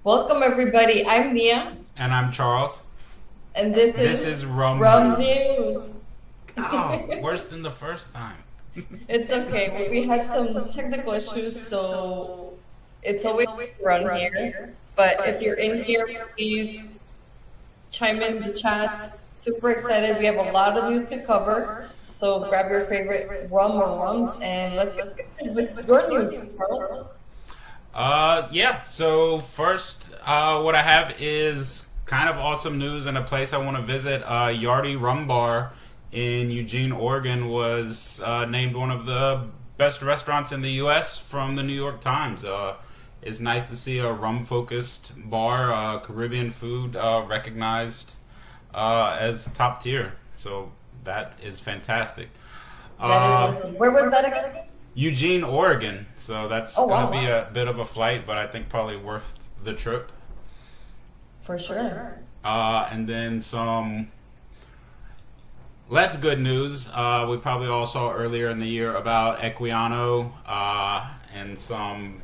Welcome everybody. I'm Nia, And I'm Charles. and this This is is Rum Rum News. News. Oh, worse than the first time. It's okay. We had some technical issues, so it's always run here. But if you're in here, please chime in the chat. Super excited. We have a lot of news to cover. So grab your favorite rum or rums and let's get started with your news, Carlos. Yeah, so first, what I have is kind of awesome news and a place I want to visit. Yardie Rum Bar in Eugene, Oregon was named one of the best restaurants in the U.S. from the New York Times. It's nice to see a rum focused bar, Caribbean food recognized as top tier. So that is fantastic. That is Uh, awesome. Where was that again? Eugene, Oregon. So that's Oh going wow, to be a bit of a flight, but I think probably worth the trip. for sure. And then some less good news. We probably all saw earlier in the year about Equiano and some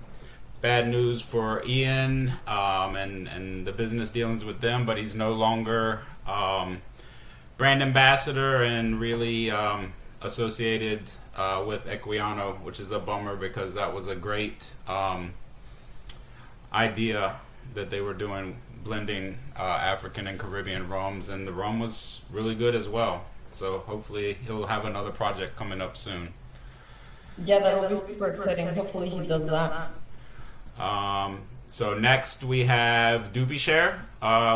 bad news for Ian and the business dealings with them, but he's no longer brand ambassador and really associated with Equiano, which is a bummer because that was a great idea that they were doing, blending African and Caribbean rums, and the rum was really good as well. So hopefully he'll have another project coming up soon. Yeah, that'll be super exciting. Hopefully he does that. So next we have Doobie Share,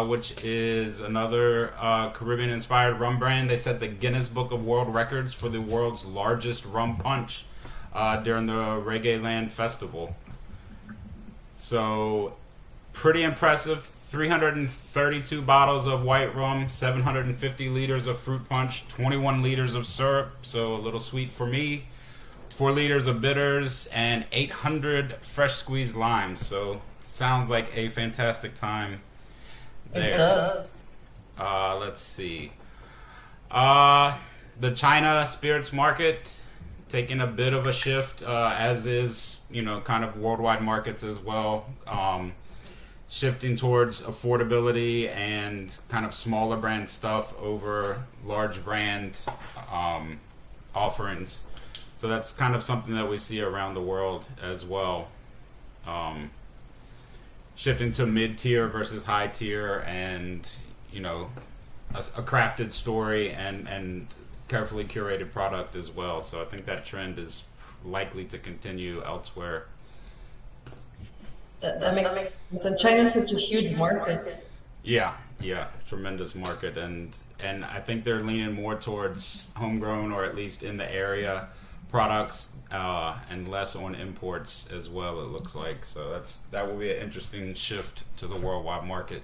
which is another Caribbean-inspired rum brand. They set the Guinness Book of World Records for the world's largest rum punch during the Reggae Land Festival. So pretty impressive. 332 bottles of white rum, 750 liters of fruit punch, 21 liters of syrup, so a little sweet for me, 4 liters of bitters, and 800 fresh squeezed limes. So sounds like a fantastic time It there. does. Let's see. Uh, the China spirits market taking a bit of a shift, as is kind of worldwide markets as well. Shifting towards affordability and kind of smaller brand stuff over large brand offerings. So that's kind of something that we see around the world as well. Um, Shifting to mid tier versus high tier, and a crafted story and carefully curated product as well. So I think that trend is likely to continue elsewhere. That makes sense. And China's such a huge market. Yeah, yeah, tremendous market, and I think they're leaning more towards homegrown or at least in the area products, and less on imports as well. It looks like so that will be an interesting shift to the worldwide market.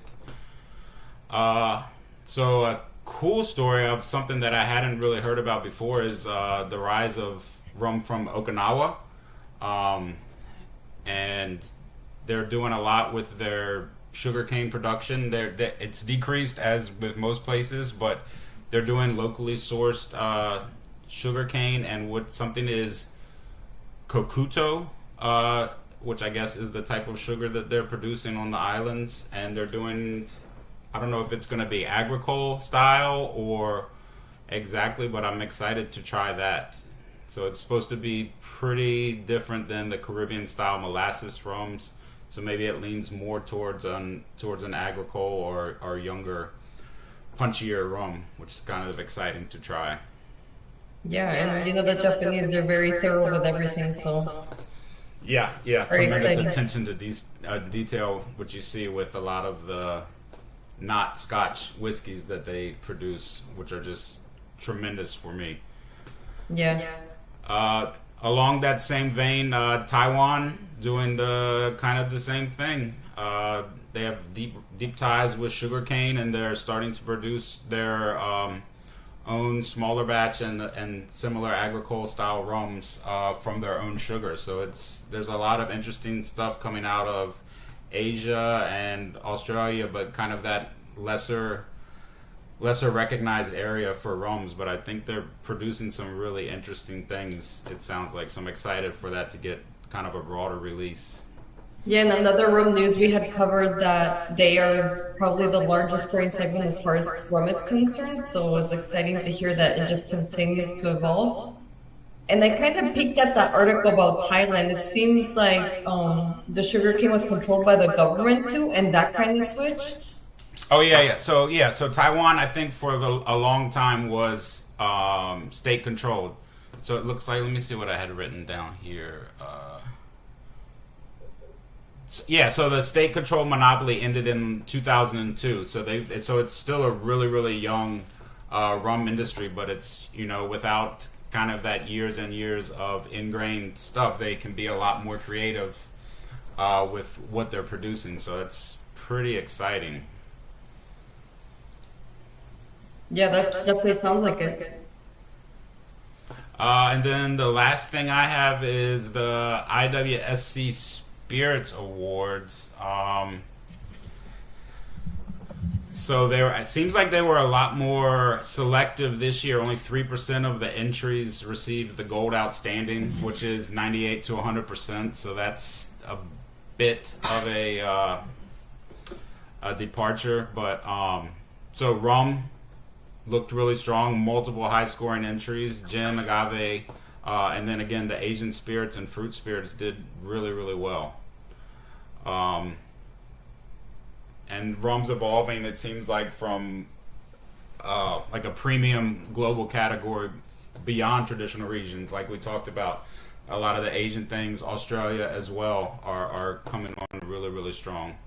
So a cool story of something that I hadn't really heard about before is the rise of rum from Okinawa, um, and they're doing a lot with their sugarcane production. It's decreased as with most places, but they're doing locally sourced sugarcane and what something is kokuto, which I guess is the type of sugar that they're producing on the islands, and they're doing. I don't know if it's going to be agricole style or exactly, but I'm excited to try that. So it's supposed to be pretty different than the Caribbean style molasses rums. So maybe it leans more towards an agricole or younger, punchier rum, which is kind of exciting to try. Yeah, and the Japanese, they're very thorough with everything, so Yeah, yeah, very tremendous exciting. attention to detail, which you see with a lot of the not Scotch whiskeys that they produce, which are just tremendous for me. Yeah. Along that same vein, Taiwan doing the kind of the same thing. They have deep ties with sugarcane, and they're starting to produce their own smaller batch and similar agricole style rums from their own sugar. So there's a lot of interesting stuff coming out of Asia and Australia, but kind of that lesser recognized area for rums. But I think they're producing some really interesting things. It sounds like, so I'm excited for that to get kind of a broader release. Yeah, and another rum news we had covered that they are probably the largest growing segment as far as rum is concerned. So it's exciting to hear that it just continues to evolve. And I kind of peeked at that article about Thailand. It seems like the sugarcane was controlled by the government too, and that kind of switched. Oh So Taiwan, I think for a long time was state controlled. So it looks like. Let me see what I had written down here. So the state controlled monopoly ended in 2002. So it's still a really really young rum industry, but it's without kind of that years and years of ingrained stuff, they can be a lot more creative with what they're producing. So it's pretty exciting. Yeah, that definitely sounds like it. And then the last thing I have is the IWSC Spirits Awards. So it seems like they were a lot more selective this year. Only 3% of the entries received the gold outstanding, which is 98 to 100%. So that's a bit of a departure. But so rum looked really strong, multiple high scoring entries, gin, agave, and then again the Asian spirits and fruit spirits did really really well. Um, and rum's evolving. It seems like from like a premium global category beyond traditional regions, like we talked about. A lot of the Asian things, Australia as well, are coming on really really strong.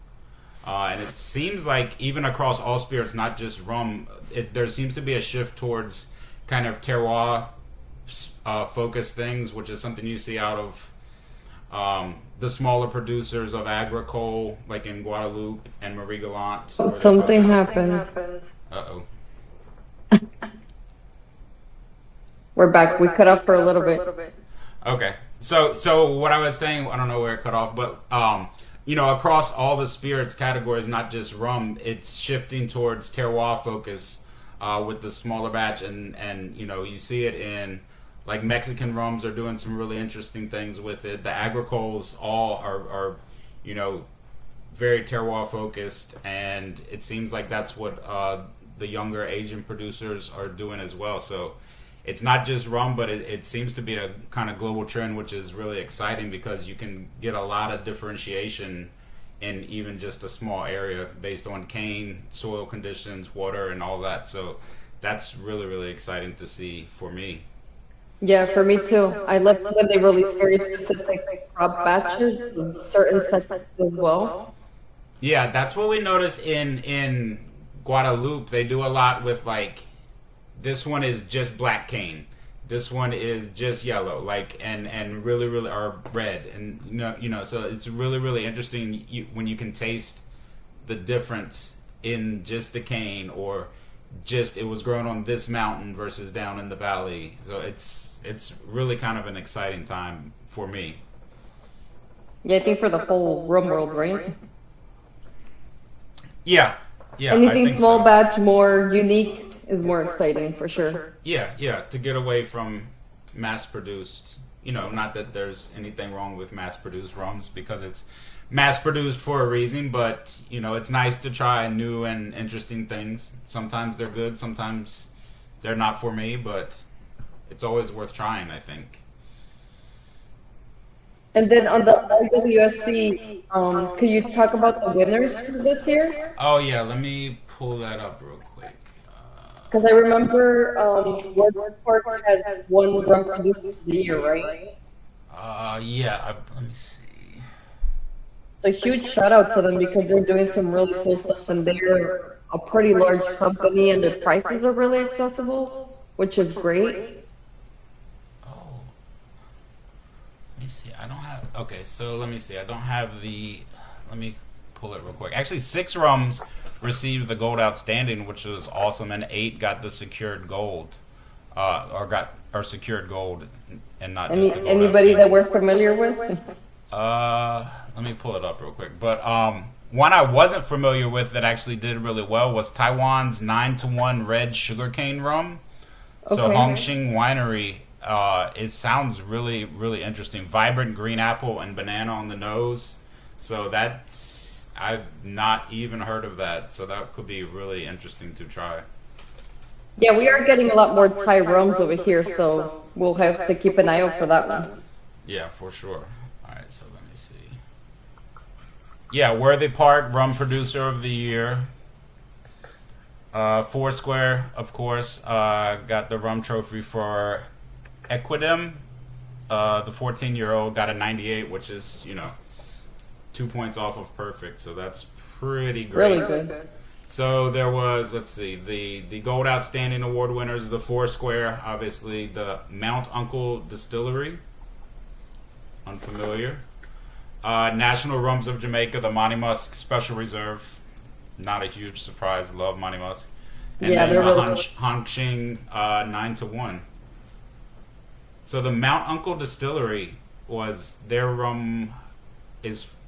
And it seems like even across all spirits, not just rum, there seems to be a shift towards kind of terroir focused things, which is something you see out of the smaller producers of agricole, like in Guadeloupe and Marie Gallant. Something happened. Uh oh. We're back. We cut off for a little bit. Okay. So what I was saying, I don't know where it cut off, but across all the spirits categories, not just rum, it's shifting towards terroir focus with the smaller batch, and you see it in like Mexican rums are doing some really interesting things with it. The agricoles all are very terroir focused, and it seems like that's what the younger Asian producers are doing as well. So it's not just rum, but it seems to be a kind of global trend, which is really exciting because you can get a lot of differentiation in even just a small area based on cane, soil conditions, water, and all that. So that's really, really exciting to see for me. Yeah, for me too. I love when they release very specific crop batches of certain sectors as well. Yeah, that's what we noticed in Guadeloupe. They do a lot with like this one is just black cane. This one is just yellow, like and really really or red, and so it's really really interesting when you can taste the difference in just the cane or just it was grown on this mountain versus down in the valley. So it's really kind of an exciting time for me. Yeah, I think for the whole rum world, right? Yeah, yeah, I Anything think small so. batch, more unique is more exciting for sure. Yeah, to get away from mass produced. Not that there's anything wrong with mass produced rums because it's mass produced for a reason, but it's nice to try new and interesting things. Sometimes they're good, sometimes they're not for me, but it's always worth trying, I think. And then on the IWSC, could you talk about the winners for this year? Oh yeah, let me pull that up real quick. Because I remember Ward Park had one rum producer of the year, right? Let me see. So huge shout out to them because they're doing some really cool stuff and they're a pretty large company and their prices are really accessible, which is great. Oh, let me see. I don't have. Okay, so let me see. I don't have the. Let me pull it real quick. Actually, 6 rums received the gold outstanding, which was awesome, and 8 got the secured gold, or secured gold, and not just the gold Anybody that outstanding. we're familiar with? Let me pull it up real quick. But one I wasn't familiar with that actually did really well was Taiwan's 9-to-1 red sugarcane rum. So Okay. Hongxing Winery, it sounds really, really interesting. Vibrant green apple and banana on the nose. So that's I've not even heard of that. So that could be really interesting to try. Yeah, we are getting a lot more Thai rums over here, so we'll have to keep an eye out for that one. Yeah, for sure. All right, so let me see. Yeah, Worthy Park Rum Producer of the Year. Foursquare, of course, got the rum trophy for Equidem. The 14-year-old got a 98, which is, 2 points off of perfect. So that's pretty great. Really good. So there was, let's see, the Gold Outstanding Award winners, the Foursquare, obviously, the Mount Uncle Distillery, unfamiliar. National Rums of Jamaica, the Monty Musk Special Reserve, not a huge surprise, love Monty Musk. And Yeah, then they're the really Hong Ching 9-1. So the Mount Uncle Distillery was their rum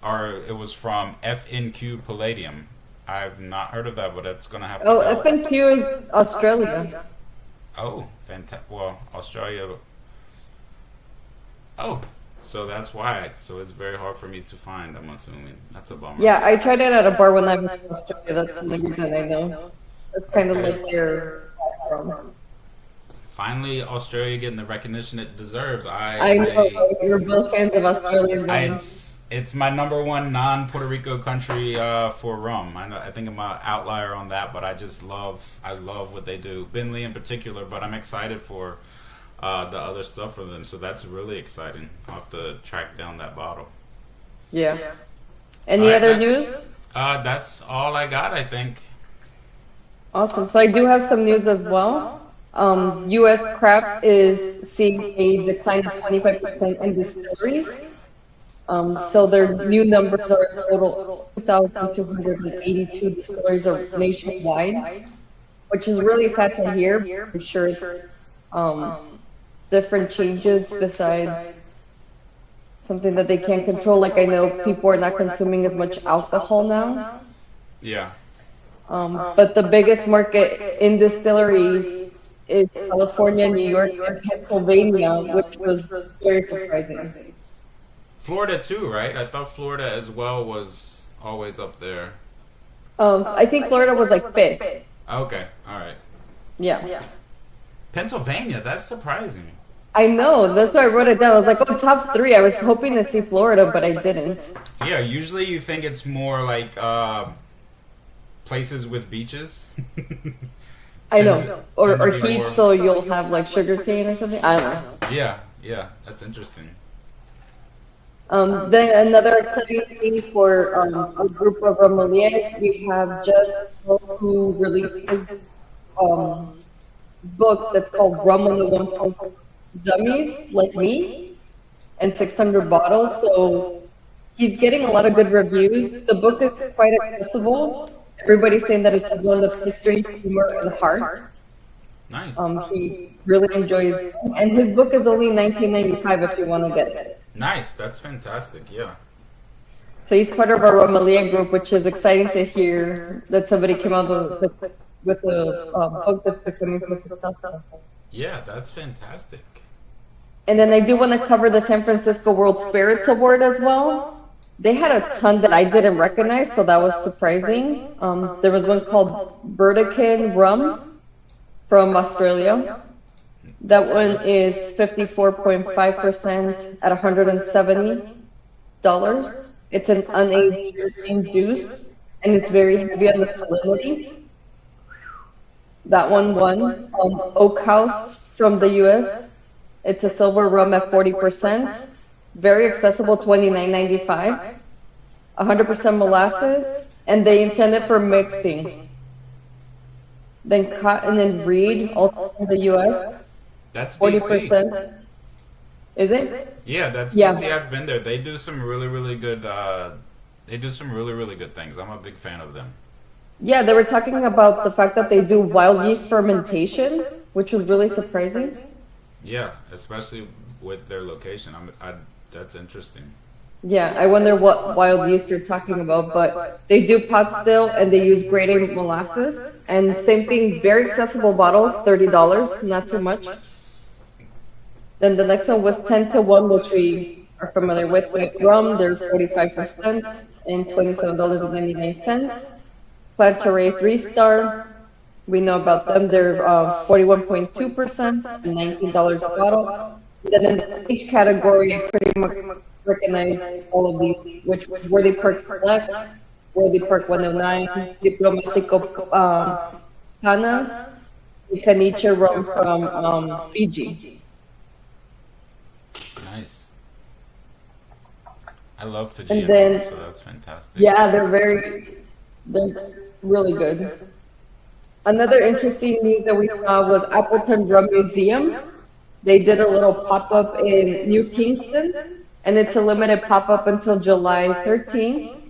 it was from FNQ Palladium. I've not heard of that, but it's gonna have to Oh, go. FNQ is Australia. Oh, fantastic. Well, Australia. Oh, so that's why. So it's very hard for me to find, I'm assuming. That's a bummer. Yeah, I tried it at a bar when I was in Australia. That's the only reason I know. It's kind of like their rum. Finally, Australia getting the recognition it deserves. I know you're both fans of Australian rum. It's my number one non-Puerto Rico country for rum. I think I'm an outlier on that, but I love what they do. Binley in particular, but I'm excited for the other stuff from them. So that's really exciting. I'll have to track down that bottle. Yeah. Any other news? That's all I got, I think. Awesome. So I do have some news as well. U.S. craft is seeing a decline of 25% in distilleries. So their new numbers are a total 2,282 distilleries are nationwide, which is really sad to hear. I'm sure it's different changes besides something that they can't control. Like I know people are not consuming as much alcohol now. Yeah. But the biggest market in distilleries is California, New York, and Pennsylvania, which was very surprising. Florida too, right? I thought Florida as well was always up there. I think Florida was like fifth. Okay, all right. Yeah. Pennsylvania, that's surprising. I know. That's why I wrote it down. I was like, oh, top three. I was hoping to see Florida, but I didn't. Yeah, usually you think it's more like places with beaches. I know. Or to be heat, more- so you'll have like sugar cane or something. I don't know. Yeah, that's interesting. Then another exciting thing for a group of sommeliers, we have Jeff who released his book that's called Rum on the One for Dummies Like Me, and 600 bottles. So he's getting a lot of good reviews. The book is quite accessible. Everybody's saying that it's a blend of history, humor, and heart. Nice. He really enjoys it. And his book is only $19.95 if you want to get it. Nice, that's fantastic, yeah. So he's part of our Romalia group, which is exciting to hear that somebody came out with a book that's becoming so successful. Yeah, that's fantastic. And then I do want to cover the San Francisco World Spirits Award as well. They had a ton that I didn't recognize, so that was surprising. There was one called Burdekin Rum from Australia. That one is 54.5% at $170. It's an unaged drinking juice, and it's very heavy on the salinity. That one won. Oak House from the U.S. It's a silver rum at 40%. Very accessible, $29.95. 100% molasses, and they intend it for mixing. Then Cotton and Reed, also from the U.S. That's DC. 40%. Is it? Yeah, that's Yeah. DC. I've been there. They do some really, really good. They do some really, really good things. I'm a big fan of them. Yeah, they were talking about the fact that they do wild yeast fermentation, which was really surprising. Yeah, especially with their location. That's interesting. Yeah, I wonder what wild yeast you're talking about, but they do pot still and they use grade A molasses. And same thing, very accessible bottles, $30, not too much. Then the next one was 10-1, which we are familiar with rum, they're 45% and $27.99. Plantaray 3-star, we know about them. They're 41.2% and $19 a bottle. Then in the age category, I pretty much recognize all of these, which was Worthy Perk Select, Worthy Perk 109, Diplomatico Panas, and Caniche rum from Fiji. Nice. I love And Fijian then, rum, so that's fantastic. yeah, they're really good. Another interesting news that we saw was Appleton Drum Museum. They did a little pop-up in New Kingston, and it's a limited pop-up until July 13th.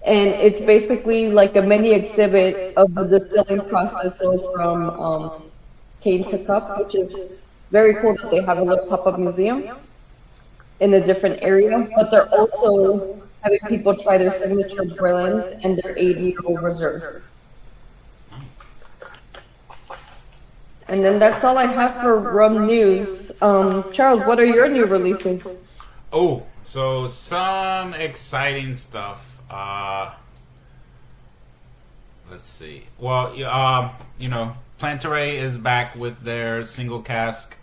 And it's basically like a mini exhibit of the distilling process from cane to cup, which is very cool that they have a little pop-up museum in a different area. But they're also having people try their signature blend and their 80-year-old reserve. And then that's all I have for rum news. Charles, what are your new releases? Oh, so some exciting stuff. Let's see. Well, Plantaray is back with their single cask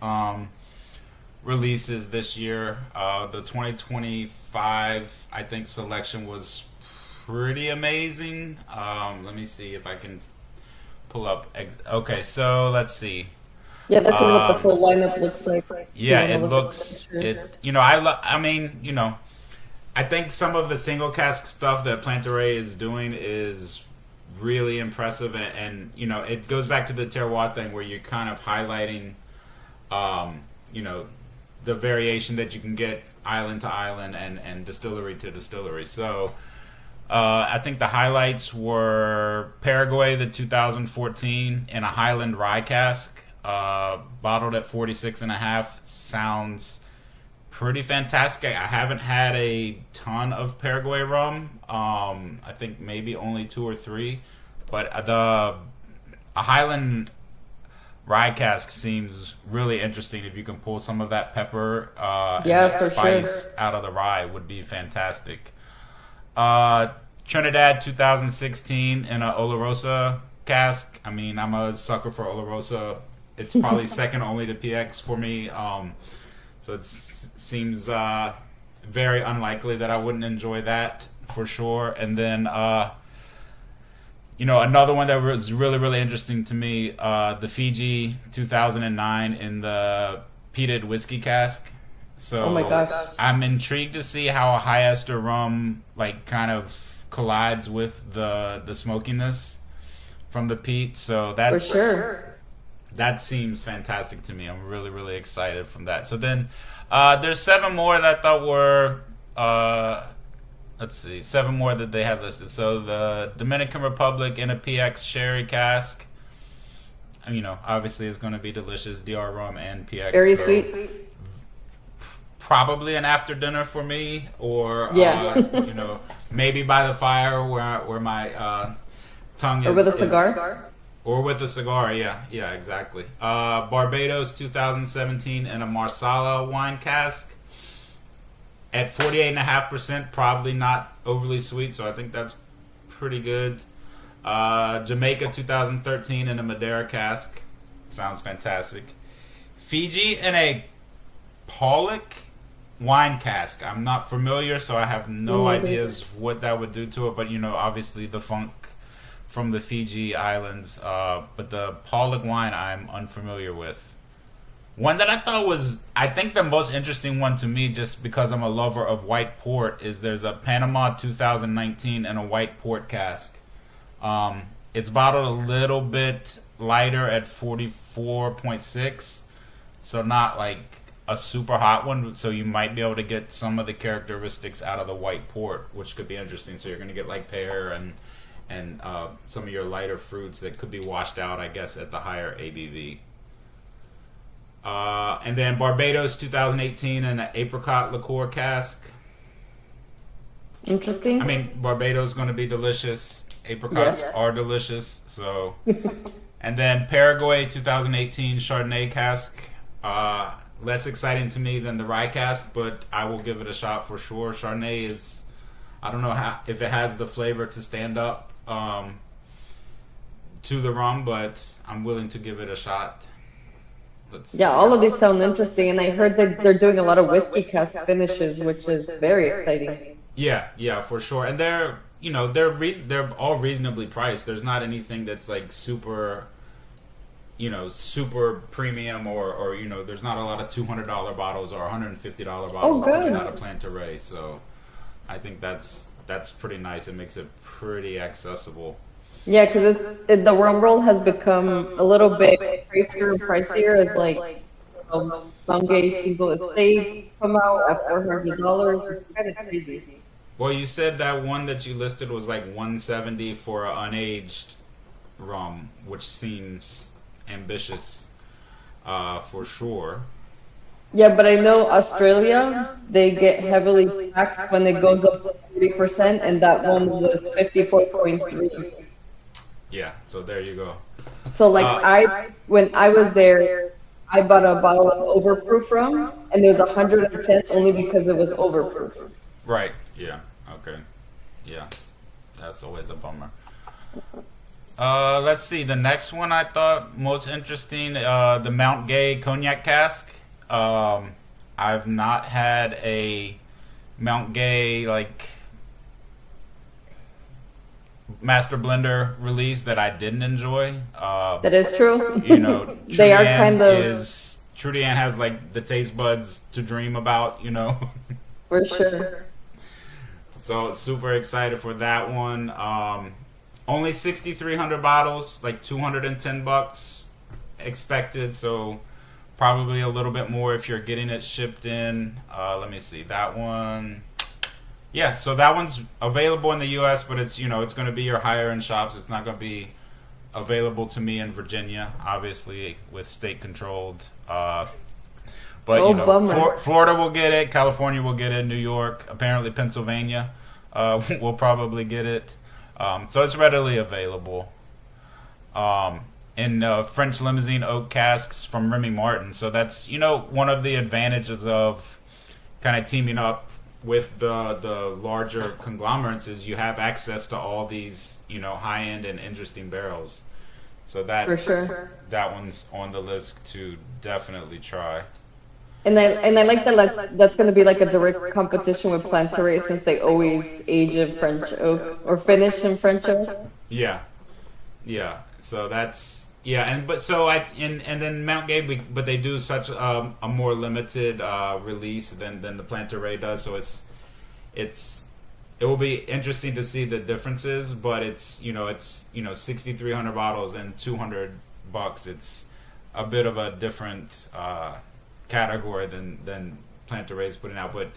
releases this year. The 2025, I think, selection was pretty amazing. Let me see if I can pull up. Okay, so let's see. Yeah, that's what the full lineup looks like. Yeah, it looks. I think some of the single cask stuff that Plantaray is doing is really impressive, and it goes back to the terroir thing where you're kind of highlighting, the variation that you can get island to island and distillery to distillery. So I think the highlights were Paraguay, the 2014, in a Highland rye cask, bottled at 46.5. Sounds pretty fantastic. I haven't had a ton of Paraguay rum. I think maybe only 2 or 3, but a Highland rye cask seems really interesting. If you can pull some of that pepper and that spice out of the rye, would be fantastic. Trinidad 2016 in a Olorosa cask. I mean, I'm a sucker for Olorosa. It's probably second only to PX for me. So it seems very unlikely that I wouldn't enjoy that for sure. And then, another one that was really, really interesting to me, the Fiji 2009 in the peated whiskey cask. So oh my gosh. I'm intrigued to see how a high ester rum kind of collides with the smokiness from the peat. So that's for sure. That seems fantastic to me. I'm really, really excited from that. So then there's 7 more that I thought were, 7 more that they had listed. So the Dominican Republic in a PX sherry cask, obviously is going to be delicious. DR rum and PX. Very sweet. Probably an after dinner for me, or yeah. Maybe by the fire where my tongue is. Or with a cigar. Or with a cigar, yeah, exactly. Barbados 2017 in a Marsala wine cask at 48.5%, probably not overly sweet, so I think that's pretty good. Jamaica 2013 in a Madeira cask, sounds fantastic. Fiji in a Pollock wine cask. I'm not familiar, so I have no ideas what that would do to it, but obviously the funk from the Fiji Islands, but the Pollock wine I'm unfamiliar with. One that I thought was, I think the most interesting one to me, just because I'm a lover of white port, is there's a Panama 2019 in a white port cask. It's bottled a little bit lighter at 44.6, so not like a super hot one, so you might be able to get some of the characteristics out of the white port, which could be interesting. So you're going to get like pear and some of your lighter fruits that could be washed out, I guess, at the higher ABV. And then Barbados 2018 in an apricot liqueur cask. Interesting. I mean, Barbados is going to be delicious. Apricots are delicious. So, and then Paraguay 2018 Chardonnay cask. less exciting to me than the rye cask, but I will give it a shot for sure. Chardonnay is, I don't know if it has the flavor to stand up to the rum, but I'm willing to give it a shot. Let's Yeah, see. all of these sound interesting, and I heard that they're doing a lot of whiskey cask finishes, which is very exciting. Yeah, for sure. And they're, they're all reasonably priced. There's not anything that's like super, super premium or there's not a lot of $200 bottles or $150 bottles coming out of Plantaray. So I think that's pretty nice. It makes it pretty accessible. Yeah, because the rum roll has become a little bit pricier as like Bungay single estate come out at $400. It's kind of crazy. Well, you said that one that you listed was like 170 for an unaged rum, which seems ambitious, for sure. Yeah, but I know Australia, they get heavily taxed when it goes up to 40%, and that one was 54.3. Yeah, so there you go. So like when I was there, I bought a bottle of overproof rum, and it was 110 only because it was overproof. Right. Yeah. Okay. Yeah. That's always a bummer. Let's see. The next one I thought most interesting, the Mount Gay cognac cask. I've not had a Mount Gay like master blender release that I didn't enjoy. That is true. They are kind of Trudian has like the taste buds to dream about. For sure. So super excited for that one. Only 6,300 bottles, like $210 expected. So probably a little bit more if you're getting it shipped in. Let me see that one. Yeah, so that one's available in the U.S., but it's it's going to be your higher end shops. It's not going to be available to me in Virginia, obviously with state controlled. But Florida will get it, California will get it, New York, apparently Pennsylvania will probably get it. So it's readily available. In French limousine oak casks from Remy Martin. So that's one of the advantages of kind of teaming up with the larger conglomerates is you have access to all these high end and interesting barrels. So that for sure. That one's on the list to definitely try. And I like that that's going to be like a direct competition with Plantaray since they always age in French oak or finish in French oak. Yeah. So that's and then Mount Gay, but they do such a more limited release than the Plantaray does. So it will be interesting to see the differences, but it's 6,300 bottles and $200. It's a bit of a different category than Plantaray's putting out. But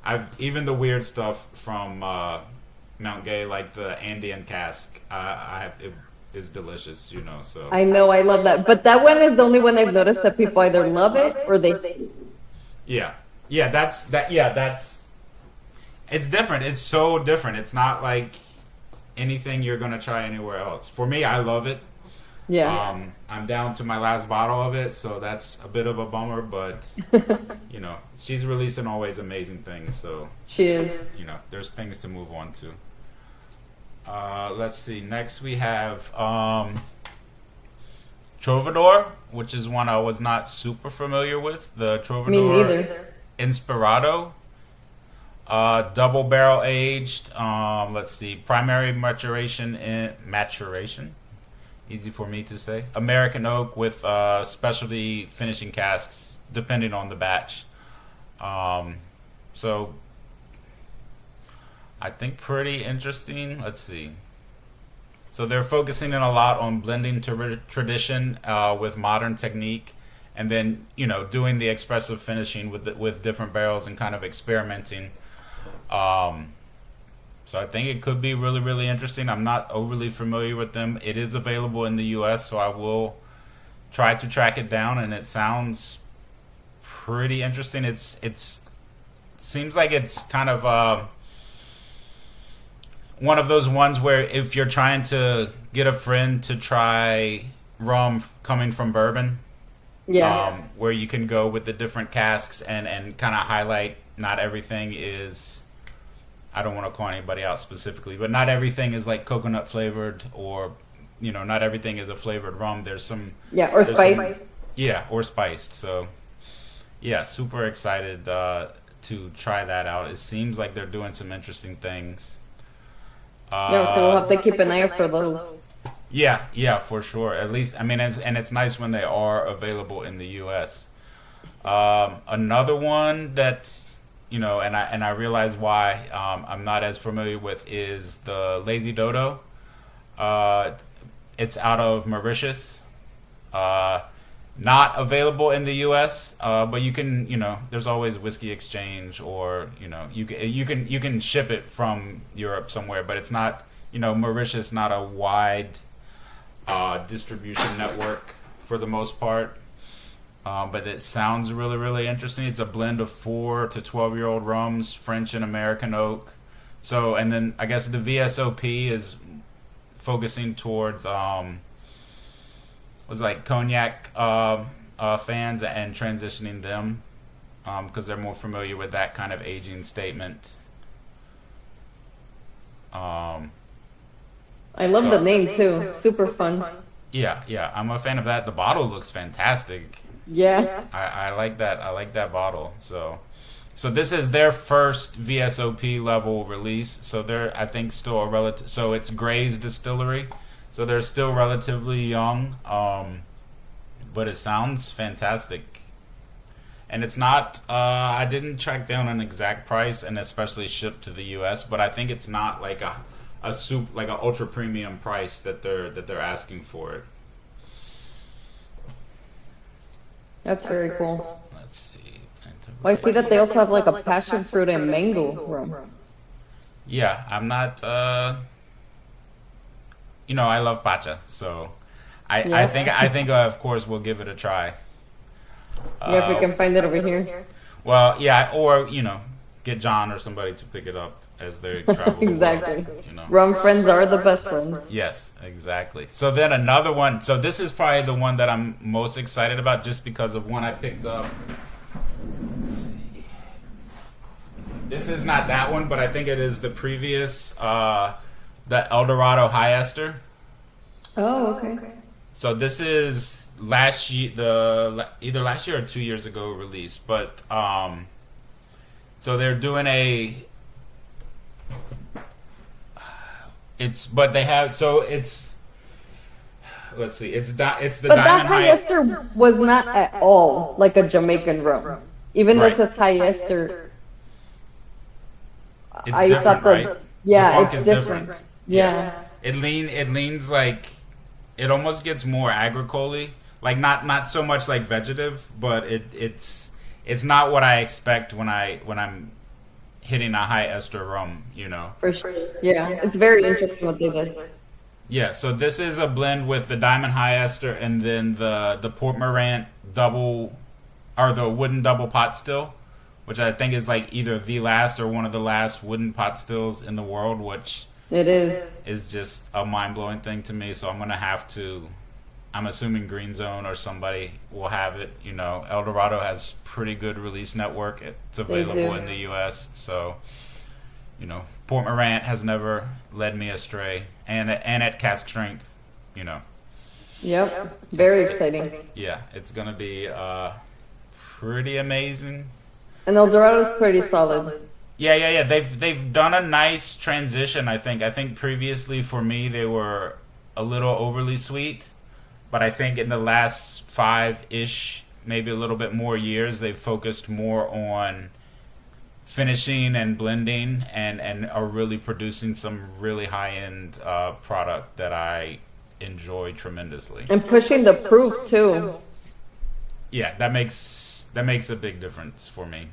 I've even the weird stuff from Mount Gay, like the Andean cask, it is delicious. So I know, I love that, but that one is the only one I've noticed that people either love it or they hate it. That's it's different. It's so different. It's not like anything you're gonna try anywhere else. For me, I love it. Yeah. I'm down to my last bottle of it, so that's a bit of a bummer, but she's releasing always amazing things, so she is. There's things to move on to. Let's see. Next we have Trovador, which is one I was not super familiar with. The Trovador Me neither. Inspirado. Double barrel aged. Let's see. Primary maturation. Easy for me to say. American oak with specialty finishing casks, depending on the batch. So I think pretty interesting. Let's see. So they're focusing in a lot on blending tradition with modern technique, and then doing the expressive finishing with different barrels and kind of experimenting. So I think it could be really, really interesting. I'm not overly familiar with them. It is available in the U.S., so I will try to track it down, and it sounds pretty interesting. It seems like it's kind of one of those ones where if you're trying to get a friend to try rum coming from bourbon, Yeah. where you can go with the different casks and kind of highlight not everything is. I don't want to call anybody out specifically, but not everything is like coconut flavored or, not everything is a flavored rum. There's some, Yeah, or there's some, spice. yeah, or spiced. So, yeah, super excited to try that out. It seems like they're doing some interesting things. Yeah, so we'll Uh, have to keep an eye out for those. yeah, yeah, for sure. At least, I mean, and it's nice when they are available in the U.S. Another one that and I realize why I'm not as familiar with is the Lazy Dodo. Uh, it's out of Mauritius. Uh, Not available in the U.S., but you can, there's always Whiskey Exchange, or you can ship it from Europe somewhere, but it's not, Mauritius not a wide distribution network for the most part. But it sounds really, really interesting. It's a blend of 4 to 12-year-old rums, French and American oak. So, and then I guess the VSOP is focusing towards was like cognac fans and transitioning them because they're more familiar with that kind of aging statement. Um, I love the so name too. Super fun. yeah, yeah, I'm a fan of that. The bottle looks fantastic. Yeah. I like that. I like that bottle. So this is their first VSOP level release. So they're, I think, still a relative. So it's Gray's Distillery. So they're still relatively young. But it sounds fantastic. And it's not. I didn't track down an exact price, and especially shipped to the U.S. But I think it's not like a soup, like an ultra premium price that they're asking for it. That's very cool. Let's see. Well, I see that they also have like a passion fruit and mango rum. Yeah, I'm not. I love pacha, so I Yeah. think of course we'll give it a try. Yeah, if we Uh, can find it over here. well, yeah, or get John or somebody to pick it up as they travel. the world, Exactly. You know. Rum friends are the best friends. Yes, exactly. So then another one. So this is probably the one that I'm most excited about, just because of one I picked up. Let's see. This is not that one, but I think it is the previous, the El Dorado High Ester. Oh, okay. So this is last year, either last year or 2 years ago release, but so they're doing but they have, so it's, let's see, it's the But that Diamond high High. ester was not at all like a Jamaican rum. Even though it Right. says high ester, It's I different, thought right? that, yeah, The funk it's is different. Yeah. It leans like, it almost gets more agricole, like not so much like vegetative, but it's not what I expect when I'm hitting a high ester rum, For sure. Yeah, it's very interesting what they did. Yeah, so this is a blend with the Diamond High Ester and then the Port Morant double, or the wooden double pot still, which I think is like either the last or one of the last wooden pot stills in the world, which It is. is just a mind-blowing thing to me. So I'm gonna have to, I'm assuming Green Zone or somebody will have it. El Dorado has pretty good release network. It's available do. in the U.S. So, Port Morant has never led me astray, and at cask strength, Yep. Very exciting. yeah, it's gonna be pretty amazing. And El Dorado's pretty solid. Yeah. They've done a nice transition. I think previously for me they were a little overly sweet, but I think in the last 5-ish, maybe a little bit more years, they've focused more on finishing and blending, and are really producing some really high end product that I enjoy tremendously. And pushing the proof too. Yeah, that makes a big difference for me.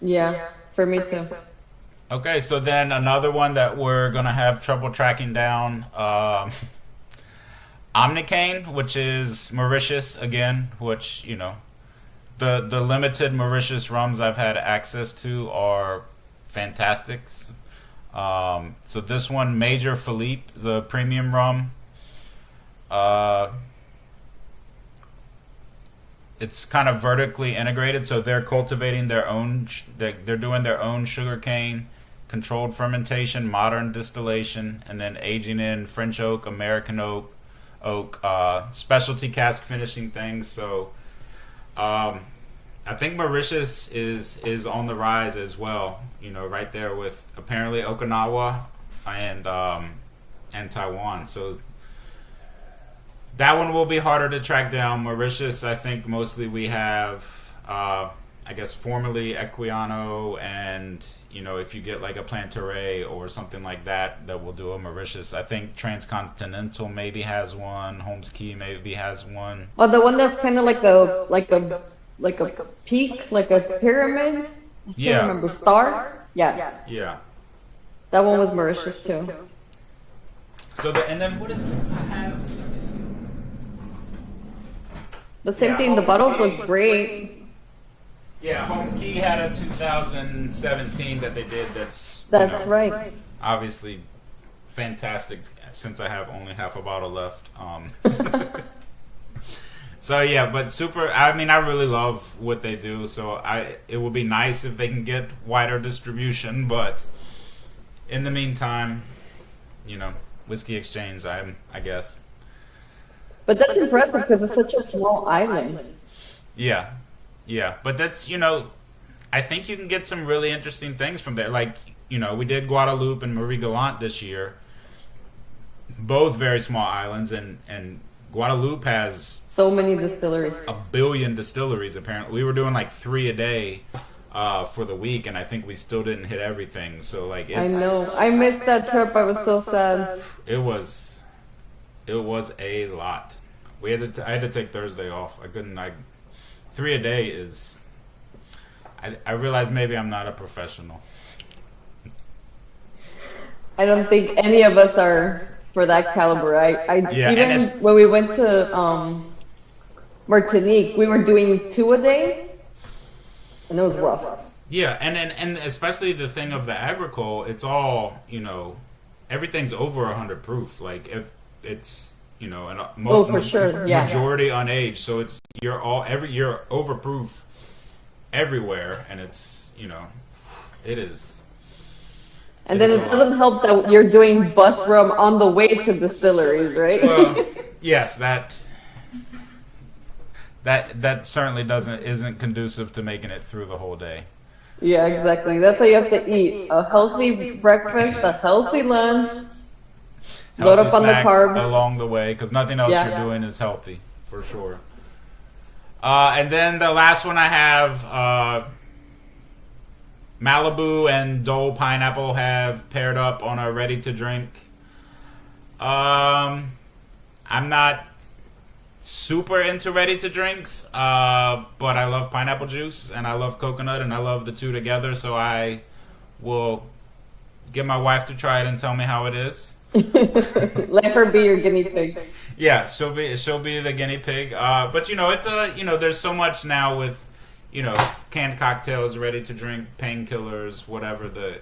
Yeah, for me too. Okay, so then another one that we're gonna have trouble tracking down, Omnicane, which is Mauritius again, which the limited Mauritius rums I've had access to are fantastic. So this one, Major Philippe, the premium rum, it's kind of vertically integrated, so they're cultivating their own. They're doing their own sugarcane, controlled fermentation, modern distillation, and then aging in French oak, American oak, specialty cask finishing things. So, I think Mauritius is on the rise as well. You know, right there with apparently Okinawa and Taiwan. So that one will be harder to track down. Mauritius, I think mostly we have, I guess, formerly Equiano, and you know, if you get like a Plantaray or something like that, that will do a Mauritius. I think Transcontinental maybe has one. Holmes Key maybe has one. Oh, the one that's kind of like a peak, like a pyramid. I can't Yeah. remember. Star. Yeah, Yeah. that one was Mauritius too. So and then what is I have? Let me see. The same Yeah, thing. The Holmes bottles Key. look great. Yeah, Holmes Key had a 2017 that they did. That's That's right. obviously fantastic. Since I have only half a bottle left. So yeah, but super. I mean, I really love what they do. So it would be nice if they can get wider distribution. But in the meantime, you know, Whiskey Exchange. I guess. But that's impressive because it's such a small island. Yeah, yeah. But that's I think you can get some really interesting things from there. Like we did Guadeloupe and Marie Galante this year. Both very small islands, and Guadeloupe has So many distilleries. a billion distilleries apparently. We were doing like 3 a day for the week, and I think we still didn't hit everything. So like I know. I missed that trip. I was so sad. it was a lot. I had to take Thursday off. I couldn't. 3 a day is. I realized maybe I'm not a professional. I don't think any of us are for that caliber. Yeah, and Even when we went to Martinique, we were doing 2 a day, and it was rough. Yeah, and especially the thing of the agricole, it's all everything's over 100 proof. Like if it's For sure, yeah. majority unaged, so it's you're overproof everywhere, and it's it is. And then it doesn't help that you're doing bus rum on the way to distilleries, right? Well, yes, that certainly isn't conducive to making it through the whole day. Yeah, exactly. That's why you have to eat a healthy breakfast, a healthy lunch, load Healthy up on the snacks carbs. along the way, because nothing else Yeah. you're doing is healthy, for sure. And then the last one I have, Malibu and Dole Pineapple have paired up on a ready to drink. I'm not super into ready to drinks, but I love pineapple juice and I love coconut and I love the two together, so I will get my wife to try it and tell me how it is. Let her be your guinea pig. Yeah, she'll be the guinea pig. But it's there's so much now with canned cocktails, ready to drink, painkillers, whatever the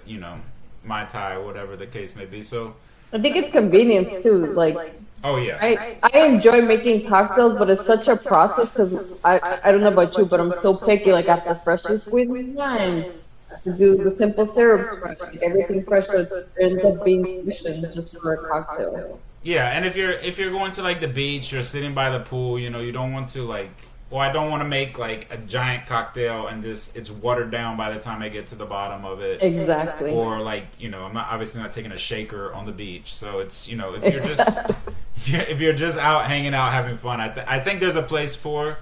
Mai Tai, whatever the case may be. So I think it's convenience too. Like oh yeah, I enjoy making cocktails, but it's such a process because I don't know about you, but I'm so picky. Like I have to freshly squeeze limes, I have to do the simple syrups fresh, like everything fresh, so it ends up being efficient just for a cocktail. yeah. And if you're going to like the beach, you're sitting by the pool, you don't want to I don't want to make like a giant cocktail and it's watered down by the time I get to the bottom of it. Exactly. Or I'm obviously not taking a shaker on the beach. So it's if you're just if you're just out hanging out having fun, I think there's a place for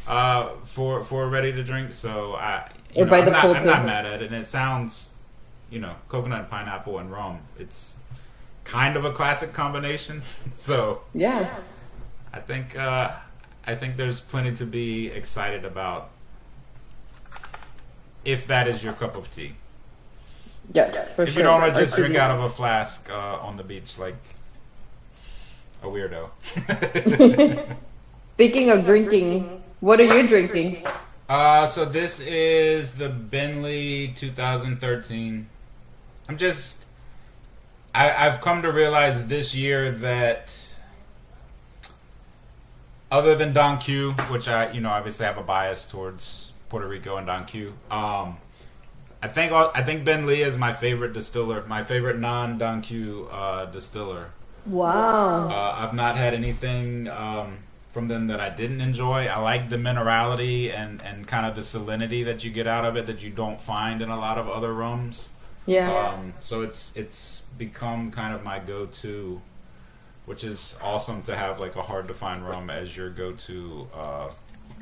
ready to drink. So I'm not mad at it. And it sounds coconut and pineapple and rum. It's kind of a classic combination. So Yeah. I think there's plenty to be excited about if that is your cup of tea. Yes, for If sure. you don't want to just Or drink to out of a flask on the beach like a weirdo. Speaking of drinking, what are you drinking? So this is the Bentley 2013. I've come to realize this year that other than Don Q, which I, obviously have a bias towards Puerto Rico and Don Q. I think Ben Lee is my favorite distiller, my favorite non Don Q distiller. Wow. I've not had anything from them that I didn't enjoy. I like the minerality and kind of the salinity that you get out of it that you don't find in a lot of other rums. Yeah. So it's become kind of my go-to, which is awesome to have like a hard to find rum as your go-to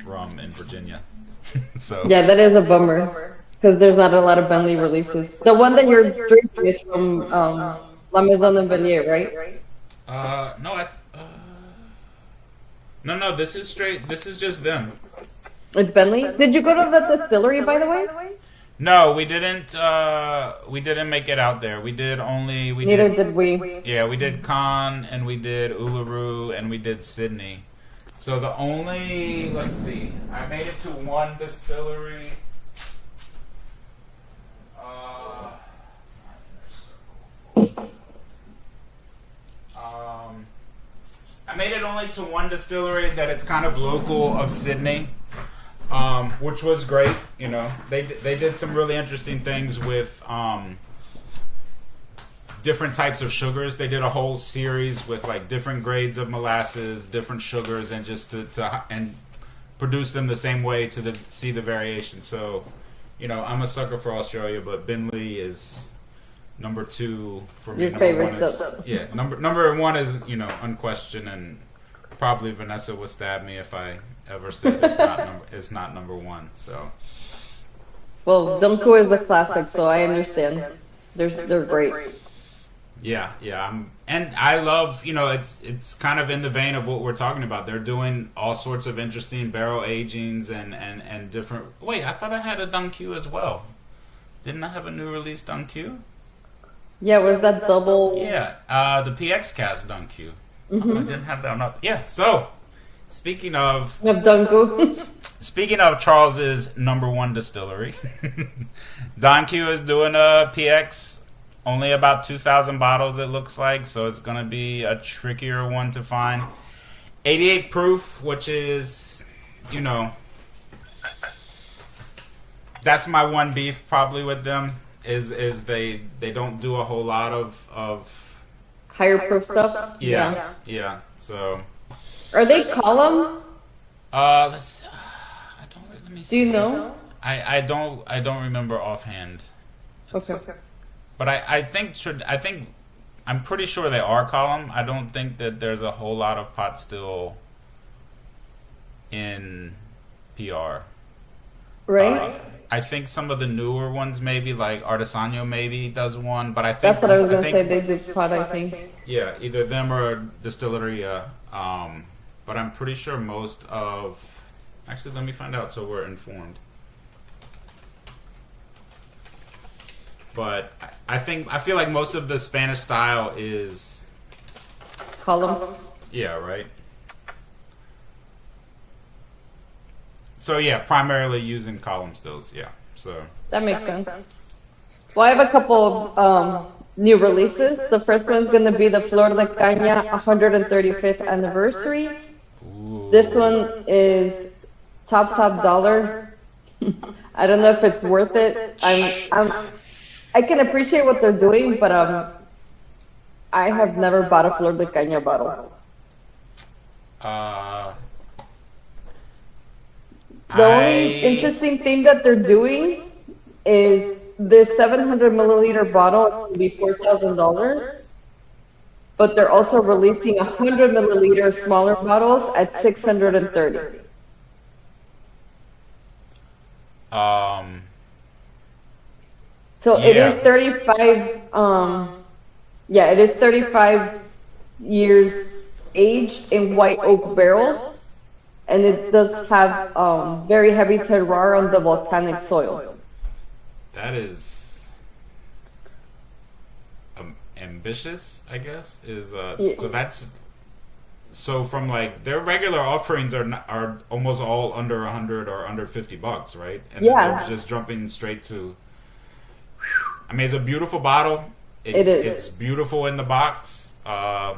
rum in Virginia. So Yeah, that is a bummer because there's not a lot of Bentley releases. The one that you're drinking is from La Maison de Bellier, right? No, no. This is straight. This is just them. It's Bentley. Did you go to the distillery, by the way? No, we didn't. We didn't make it out there. We did only. We Neither did. did we. Yeah, we did Cannes and we did Uluru and we did Sydney. So the only, let's see, I made it to one distillery. I made it only to one distillery that it's kind of local of Sydney, which was great. They did some really interesting things with different types of sugars. They did a whole series with like different grades of molasses, different sugars, and just to and produce them the same way to see the variation. So, I'm a sucker for Australia, but Binley is number 2 for me. Your Number favorite one is, stuff. yeah. Number 1 is unquestioned, and probably Vanessa would stab me if I ever said it's not number 1. So. Well, Dunko is a classic, so I understand. They're great. Yeah. And I love, it's kind of in the vein of what we're talking about. They're doing all sorts of interesting barrel agings and different. Wait, I thought I had a Dun Q as well. Didn't I have a new release Dun Q? Yeah, was that double? Yeah, the PX Cast Dun Q. Mm-hmm. Oh, I didn't have that one up. Yeah, so speaking of Dunko. Speaking of Charles's number 1 distillery, Don Q is doing a PX, only about 2,000 bottles it looks like, so it's going to be a trickier one to find. 88 proof, which is, that's my one beef probably with them, is they don't do a whole lot of Higher proof stuff? Yeah, so. Are they column? Let me Do see. you know? I don't remember offhand. Okay. But I think I'm pretty sure they are column. I don't think that there's a whole lot of pot still in PR. Right? I think some of the newer ones maybe like Artesano maybe does one, but I think That's what I was gonna think, say. They do pot, I think. Yeah, either them or Distilleria. But I'm pretty sure most of. Actually, let me find out so we're informed. But I feel like most of the Spanish style is. Column. Yeah, right. So yeah, primarily using column stills. Yeah, so. That makes sense. Well, I have a couple of new releases. The first one's going to be the Flor de Caña 135th anniversary. Ooh. This one is top dollar. I don't know if it's worth it. I can appreciate what they're doing, but I have never bought a Flor de Caña bottle. The only interesting thing that they're doing is this 700 milliliter bottle will be $4,000, but they're also releasing 100 milliliter smaller bottles at $630. So it Yeah. is 35. It is 35 years aged in white oak barrels, and it does have very heavy terroir on the volcanic soil. That is ambitious, I guess. So from like their regular offerings are almost all under 100 or under $50, right? And then they're just jumping straight to. I mean, it's a beautiful bottle. It is. It's beautiful in the box. I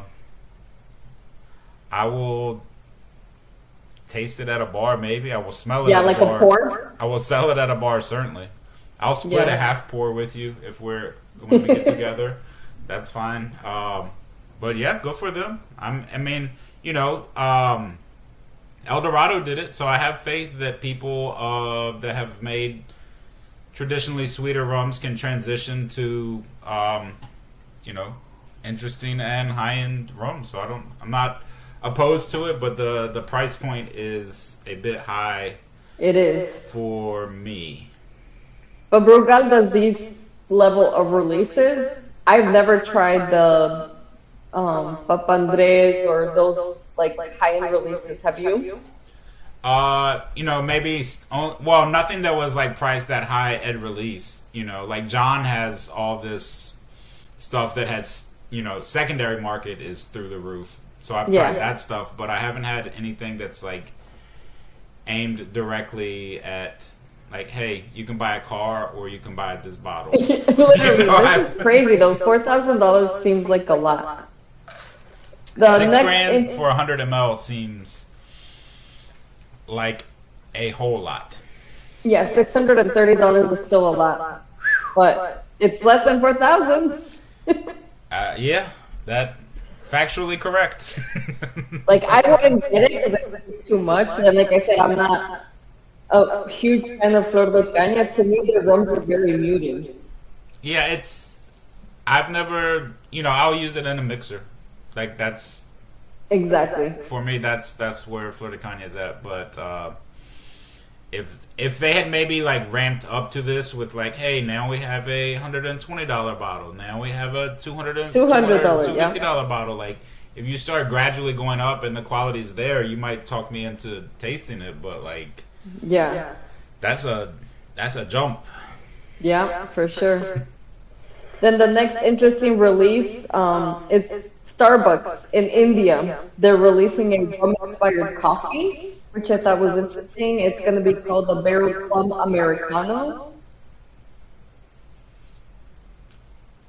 will taste it at a bar, maybe. I will smell it Yeah, at a like a bar. pour. I will sell it at a bar, certainly. I'll split a Yeah. half pour with you if when we get together. That's fine. But yeah, go for them. I mean, you know, El Dorado did it, so I have faith that people that have made traditionally sweeter rums can transition to, you know, interesting and high end rums. So I'm not opposed to it, but the price point is a bit high It is. for me. But Brugal does these level of releases. I've never tried the Papandres or those like high-end releases. Have you? You know, maybe well, nothing that was like priced that high at release. You know, like John has all this stuff that has, you know, secondary market is through the roof. So I've tried that stuff, but I haven't had anything that's like aimed directly at like, hey, you can buy a car or you can buy this bottle. Literally, You know, this is crazy though. $4,000 seems like a lot. The $6,000 for 100 ml seems like a whole lot. Yeah, $630 is still a lot, but it's less than 4,000. Yeah, that factually correct. Like I wouldn't get it because it's too much, and like I said, I'm not a huge fan of Flor de Caña. To me, the rums are very muted. Yeah, I've never, you know, I'll use it in a mixer. Like that's Exactly. for me. That's where Flor de Caña is at. But if they had maybe like ramped up to this with like, hey, now we have a $120 bottle. Now we have a $250 bottle. Like if you start gradually going up and the quality's there, you might talk me into tasting it. But like, Yeah. that's a jump. Yeah, for sure. Then the next interesting release is Starbucks in India. They're releasing a rum-inspired coffee, which I thought was interesting. It's going to be called the Barrel Plum Americano.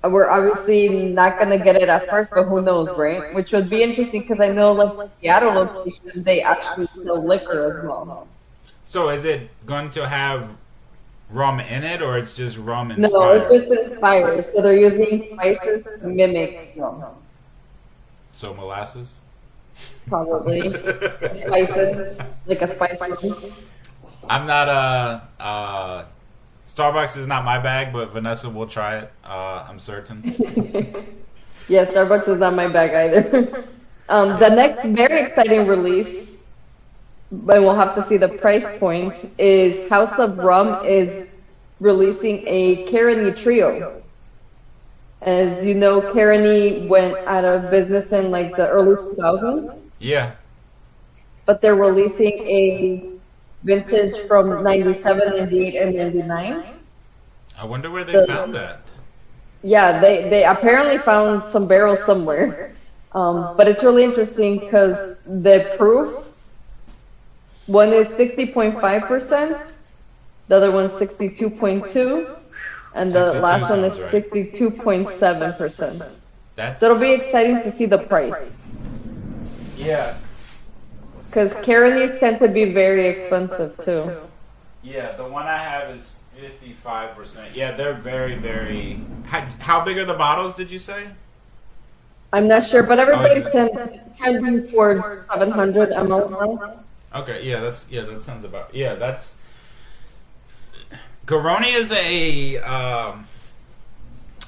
We're obviously not going to get it at first, but who knows, right? Which would be interesting because I know like Seattle location, they actually sell liquor as well. So is it going to have rum in it, or it's just rum inspired? No, it's just inspired. So they're using spices to mimic rum. So molasses? Probably spices, like a spice rum. I'm not Starbucks is not my bag, but Vanessa will try it. I'm certain. Yeah, Starbucks is not my bag either. The next very exciting release, but we'll have to see the price point, is House of Rum is releasing a Caroni Trio. As you know, Caroni went out of business in like the early 2000s, Yeah. but they're releasing a vintage from 97, 98, and 99. I wonder where they found that. Yeah, they apparently found some barrels somewhere. But it's really interesting because the proof, one is 60.5%, the other one's 62.2, and the 62 last one is sounds right. 62.7%. That's So it'll be exciting to see the price. yeah. Because Caronis tend to be very expensive too. Yeah, the one I have is 55%. Yeah, they're very, very. How big are the bottles? Did you say? I'm not sure, but everybody's it's- tending towards 700 ml now. Okay, that sounds about. Yeah, that's. Garoni is a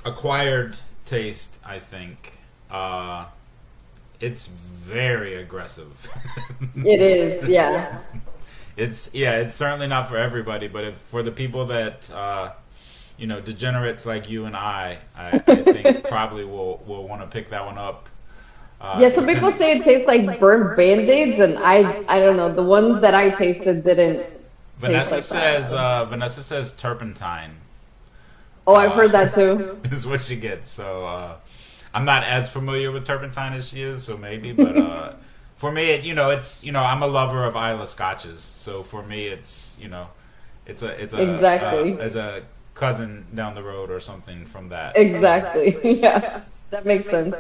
acquired taste, I think. It's very aggressive. It is, yeah. It's certainly not for everybody, but if for the people that degenerates like you and I think probably will want to pick that one up. Yeah, some people say it tastes like burnt band-aids, and I don't know. The ones that I tasted didn't. Vanessa taste like says Vanessa says turpentine. Oh, I've heard that too. Is what she gets. So I'm not as familiar with turpentine as she is, so maybe, but for me, it's I'm a lover of Isla Scotches, so for me, it's it's a Exactly. as a cousin down the road or something from that. Exactly. Yeah, that makes sense.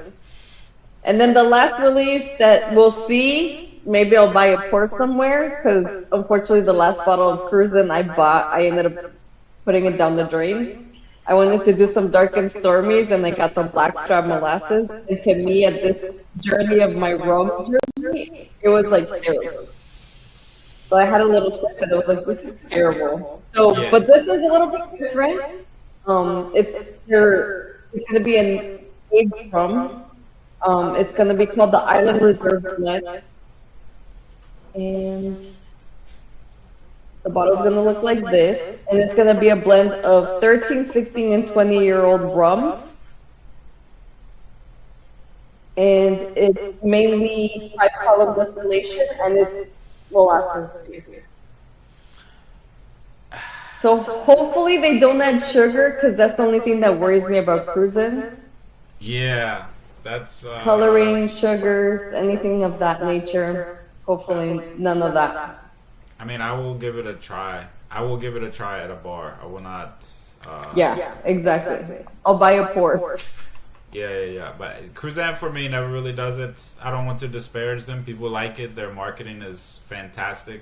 And then the last release that we'll see maybe I'll buy a pour somewhere because unfortunately the last bottle of Cruisin' I bought, I ended up putting it down the drain. I wanted to do some dark and stormies, and I got the blackstrap molasses. And to me, at this journey of my rum journey, it was like syrup. So I had a little sip, and it was like, this is terrible. So, Yeah. but this is a little bit different. It's gonna be an aged rum. It's gonna be called the Island Reserve Blend, and the bottle's gonna look like this, and it's gonna be a blend of 13, 16, and 20-year-old rums, and it's mainly 5-column distillation, and it's molasses. So hopefully they don't add sugar, because that's the only thing that worries me about Cruisin'. Yeah, that's Coloring, sugars, anything of that nature. Hopefully none of that. I mean, I will give it a try. I will give it a try at a bar. I will not. Yeah, exactly. I'll buy a pour. Yeah. But Cruzan for me never really does it. I don't want to disparage them. People like it. Their marketing is fantastic.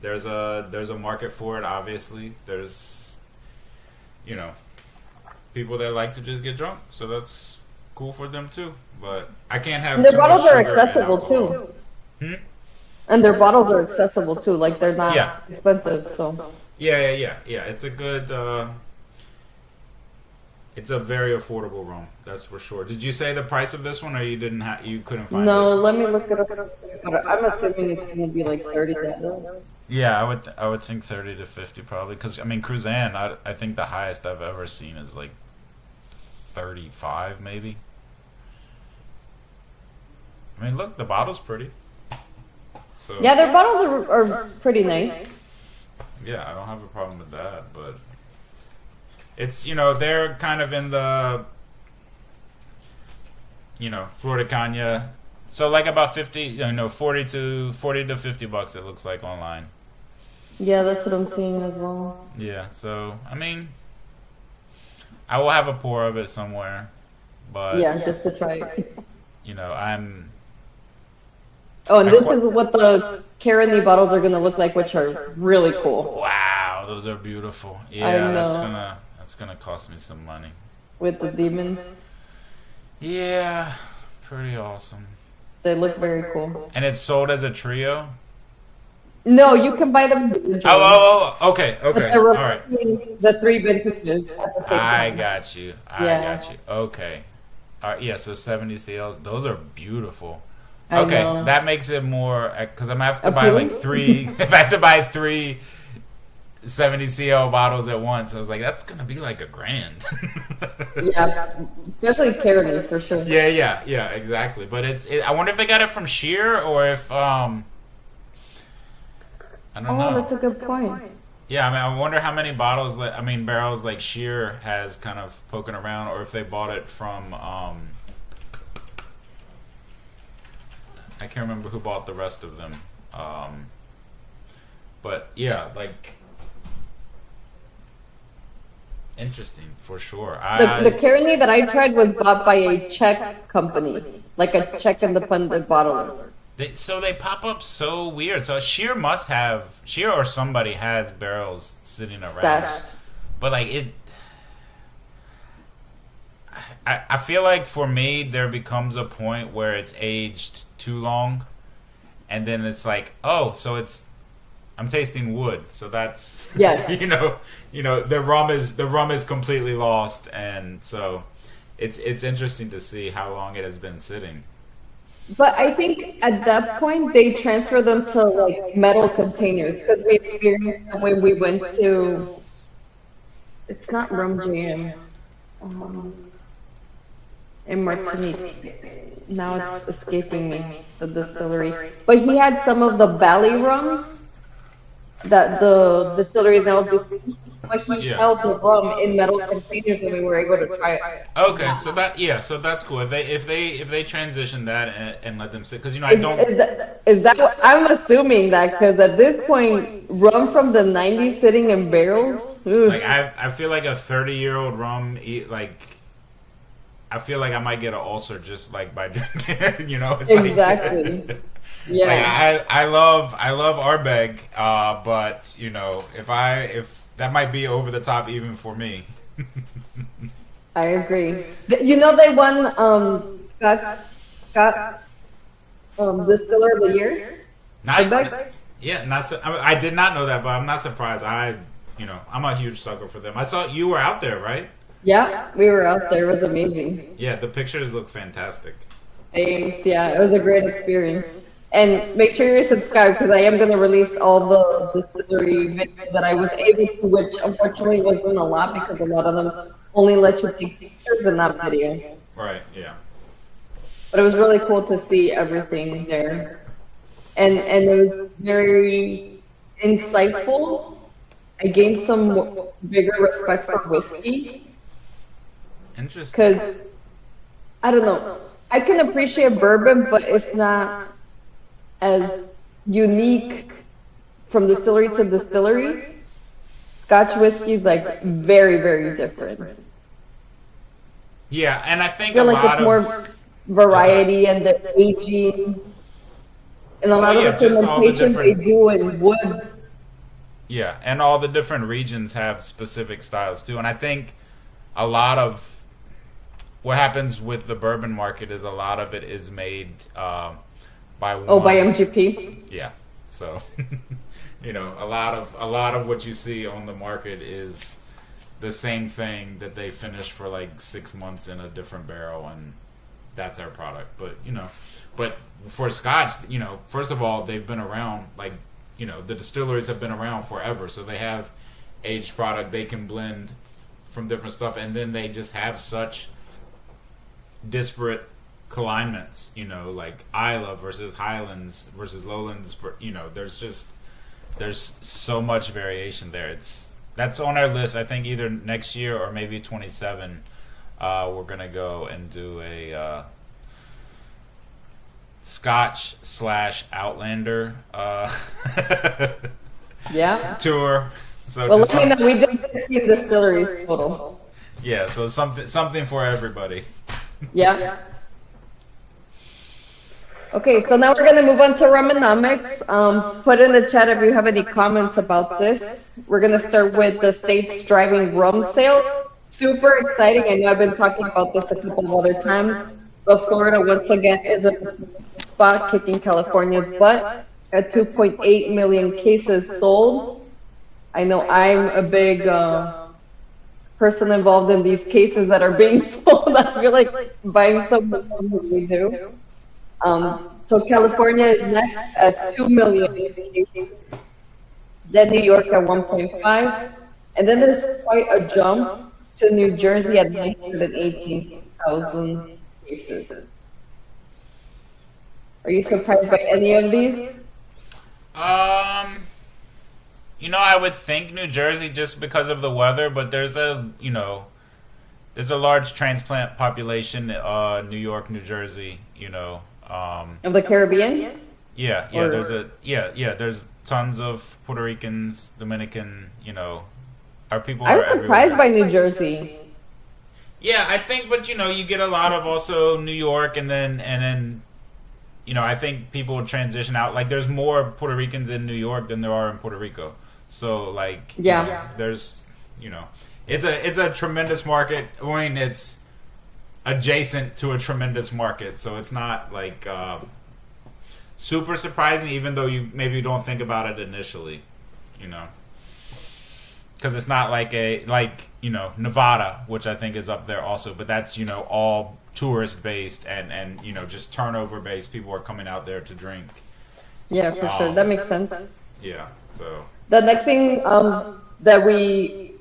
There's a market for it. Obviously, there's people that like to just get drunk. So that's cool for them too. But I can't have. Their too much bottles are sugar and accessible alcohol. too. And their bottles are accessible too. Like they're not Yeah. expensive. So Yeah. It's a good. It's a very affordable rum. That's for sure. Did you say the price of this one, or you didn't have? You couldn't find no, it? let me look it up. I'm assuming it's gonna be like $30. Yeah, I would think 30 to 50 probably, because I mean Cruzan, I think the highest I've ever seen is like 35 maybe. I mean, look, the bottle's pretty. So Yeah, their bottles are pretty nice. yeah, I don't have a problem with that, but it's they're kind of in the Florida Cana, so like about 50, 40 to $50 it looks like online. Yeah, that's what I'm seeing as well. Yeah, so I mean, I will have a pour of it somewhere, but Yeah, just to try it. I'm. Oh, and I this quite- is what the Caroni bottles are gonna look like, which are really cool Wow, those are beautiful. I Yeah, know. that's gonna cost me some money. with the demons. Yeah, pretty awesome. They look very cool. And it's sold as a trio. No, you can buy them individually. Okay, But okay, they're all right. replacing the 3 vintages at the same I time. got you. Yeah. Okay. All right, yeah. So 70 CLs. Those are beautiful. I Okay, know. that makes it more because I'm gonna have to buy Appealing? like 3. If I have to buy 3 70 CL bottles at once, I was like, that's gonna be like $1,000. Yeah, especially Caroni for sure. Yeah, exactly. But I wonder if they got it from Sheer or if I don't know. Oh, that's a good point. Yeah, I mean, I wonder how many barrels like Sheer has kind of poking around, or if they bought it from I can't remember who bought the rest of them. But yeah, like interesting for sure. The Caroni that I tried was bought by a Czech company, like a Czech independent bottler. So they pop up so weird. So Sheer or somebody has barrels sitting around. Stashed. But like it, I feel like for me there becomes a point where it's aged too long, and then it's like, oh, so I'm tasting wood, so that's Yeah. the rum is completely lost, and so it's interesting to see how long it has been sitting. But I think at that point they transfer them to like metal containers because we experienced that when we went to. It's not Rum Jam. In Martinique. Now it's escaping me, the distillery. But he had some of the Valley rums that the distillery is now doing. But he Yeah. held the rum in metal containers and we were able to try it. Okay, so that's cool. If they transition that and let them sit, because I don't. Is that what I'm assuming that because at this point, rum from the 90s sitting in barrels? Ooh. Like I feel like a 30-year-old rum, I feel like I might get an ulcer just like by drinking. It's Exactly. Like Yeah, I love Ardbeg, but if that might be over the top even for me. I agree. They won Scott Distiller of the Year. Nice. Ardbeg. Yeah, I did not know that, but I'm not surprised. I'm a huge sucker for them. I saw you were out there, right? Yeah, we were out there. It was amazing. Yeah, the pictures look fantastic. Thanks. Yeah, it was a great experience. And make sure you're subscribed because I am going to release all the distillery videos that I was able to, which unfortunately wasn't a lot because a lot of them only let you take pictures and not video. Right. Yeah. But it was really cool to see everything there. And it was very insightful. I gained some bigger respect for whiskey Interesting. because I don't know. I can appreciate bourbon, but it's not as unique from distillery to distillery. Scotch whiskey is like very, very different. I Yeah, and I think a feel like lot it's more of variety and the aging and a lot yeah, of the just all the fermentations they different do in wood. yeah, and all the different regions have specific styles too. And I think a lot of what happens with the bourbon market is a lot of it is made by Oh, by one. MGP. Yeah. So, a lot of what you see on the market is the same thing that they finish for like 6 months in a different barrel, and that's our product. But for Scotch, first of all, they've been around the distilleries have been around forever, so they have aged product they can blend from different stuff, and then they just have such disparate alignments, like Isla versus Highlands versus Lowlands. There's so much variation there. That's on our list. I think either next year or maybe 27. We're gonna go and do a Scotch / Outlander Yeah. tour. So Well, just let me know. We did 16 distilleries total. yeah, so something for everybody. Yeah. Okay, so now we're going to move on to Rumunomics. Put in the chat if you have any comments about this. We're going to start with the states driving rum sales. Super exciting. I know I've been talking about this a couple of other times, but Florida once again is a spot kicking California's butt at 2.8 million cases sold. I know I'm a big person involved in these cases that are being sold. I feel like buying some more than we do. So California is next at 2 million cases, then New York at 1.5, and then there's quite a jump to New Jersey at 918,000 cases. Are you surprised by any of these? I would think New Jersey just because of the weather, but there's a large transplant population, New York, New Jersey, Of the Caribbean? yeah, Or- there's tons of Puerto Ricans, Dominican, our people I are was surprised everywhere. by New Jersey. Yeah, I think, but you get a lot of also New York, and then I think people transition out. Like, there's more Puerto Ricans in New York than there are in Puerto Rico. So, like, Yeah. there's, it's a tremendous market. I mean, it's adjacent to a tremendous market, so it's not like super surprising, even though you maybe don't think about it initially, because it's not like Nevada, which I think is up there also, but that's all tourist based and just turnover based. People are coming out there to drink. Yeah, for sure. That makes sense. Yeah, so The next thing that we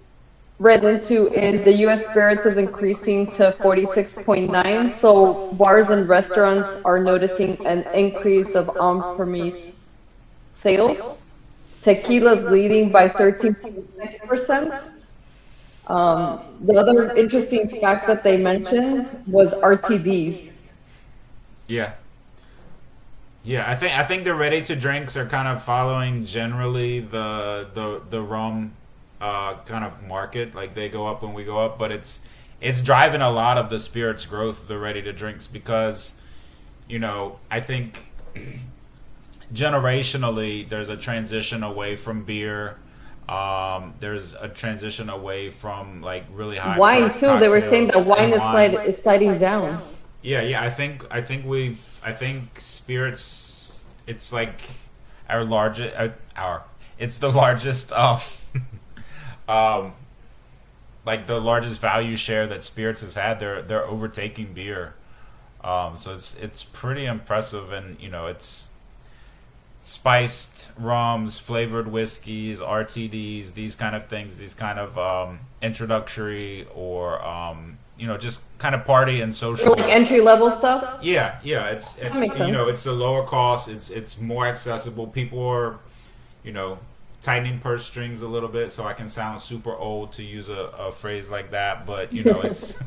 read into is the U.S. spirits is increasing to 46.9. So bars and restaurants are noticing an increase of on-premise sales. Tequila's leading by 13.6%. The other interesting fact that they mentioned was RTDs. yeah. Yeah, I think the ready to drinks are kind of following generally the rum kind of market. Like, they go up when we go up, but it's driving a lot of the spirits growth, the ready to drinks, because I think generationally, there's a transition away from beer. There's a transition away from like really high Wine priced too. They were saying cocktails that wine and wine. is sliding down. Yeah, yeah. I think spirits. It's like our largest. Our. It's the largest. Um, like the largest value share that spirits has had. They're overtaking beer. So it's pretty impressive, and it's spiced rums, flavored whiskeys, RTDs, these kind of things, these kind of introductory or just kind of party and Or social. like entry level stuff. Yeah, yeah, That makes sense. it's a lower cost, it's more accessible. People are, you know, tightening purse strings a little bit, so I can sound super old to use a phrase like that, but it's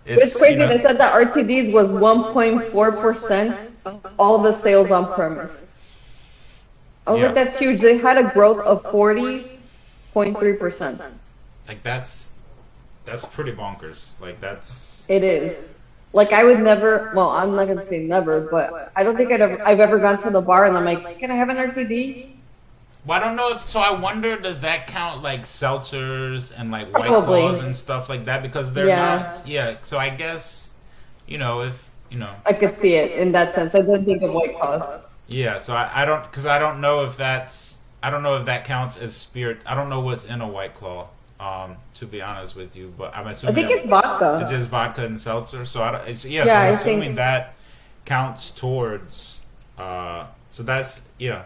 It's it's crazy. They said that RTDs was 1.4% of all the sales on premise. I was yeah, like, that's huge. They had a growth of 40.3%. like that's pretty bonkers. Like that's It is. Like I would never. Well, I'm not gonna say never, but I don't think I've ever gone to the bar and I'm like, can I have an RTD? Well, I don't know if so. I wonder, does that count like seltzers and like White Probably. Claws and stuff like that? Because they're Yeah. not. Yeah. So I guess if I could see it in that sense. I didn't think of White Claws. yeah. So I don't because I don't know if I don't know if that counts as spirit. I don't know what's in a White Claw. To be honest with you, but I'm I assuming think it's it's vodka. just vodka and seltzer. So I don't, it's yeah. So Yeah, I'm I assuming think. that counts towards. So that's yeah.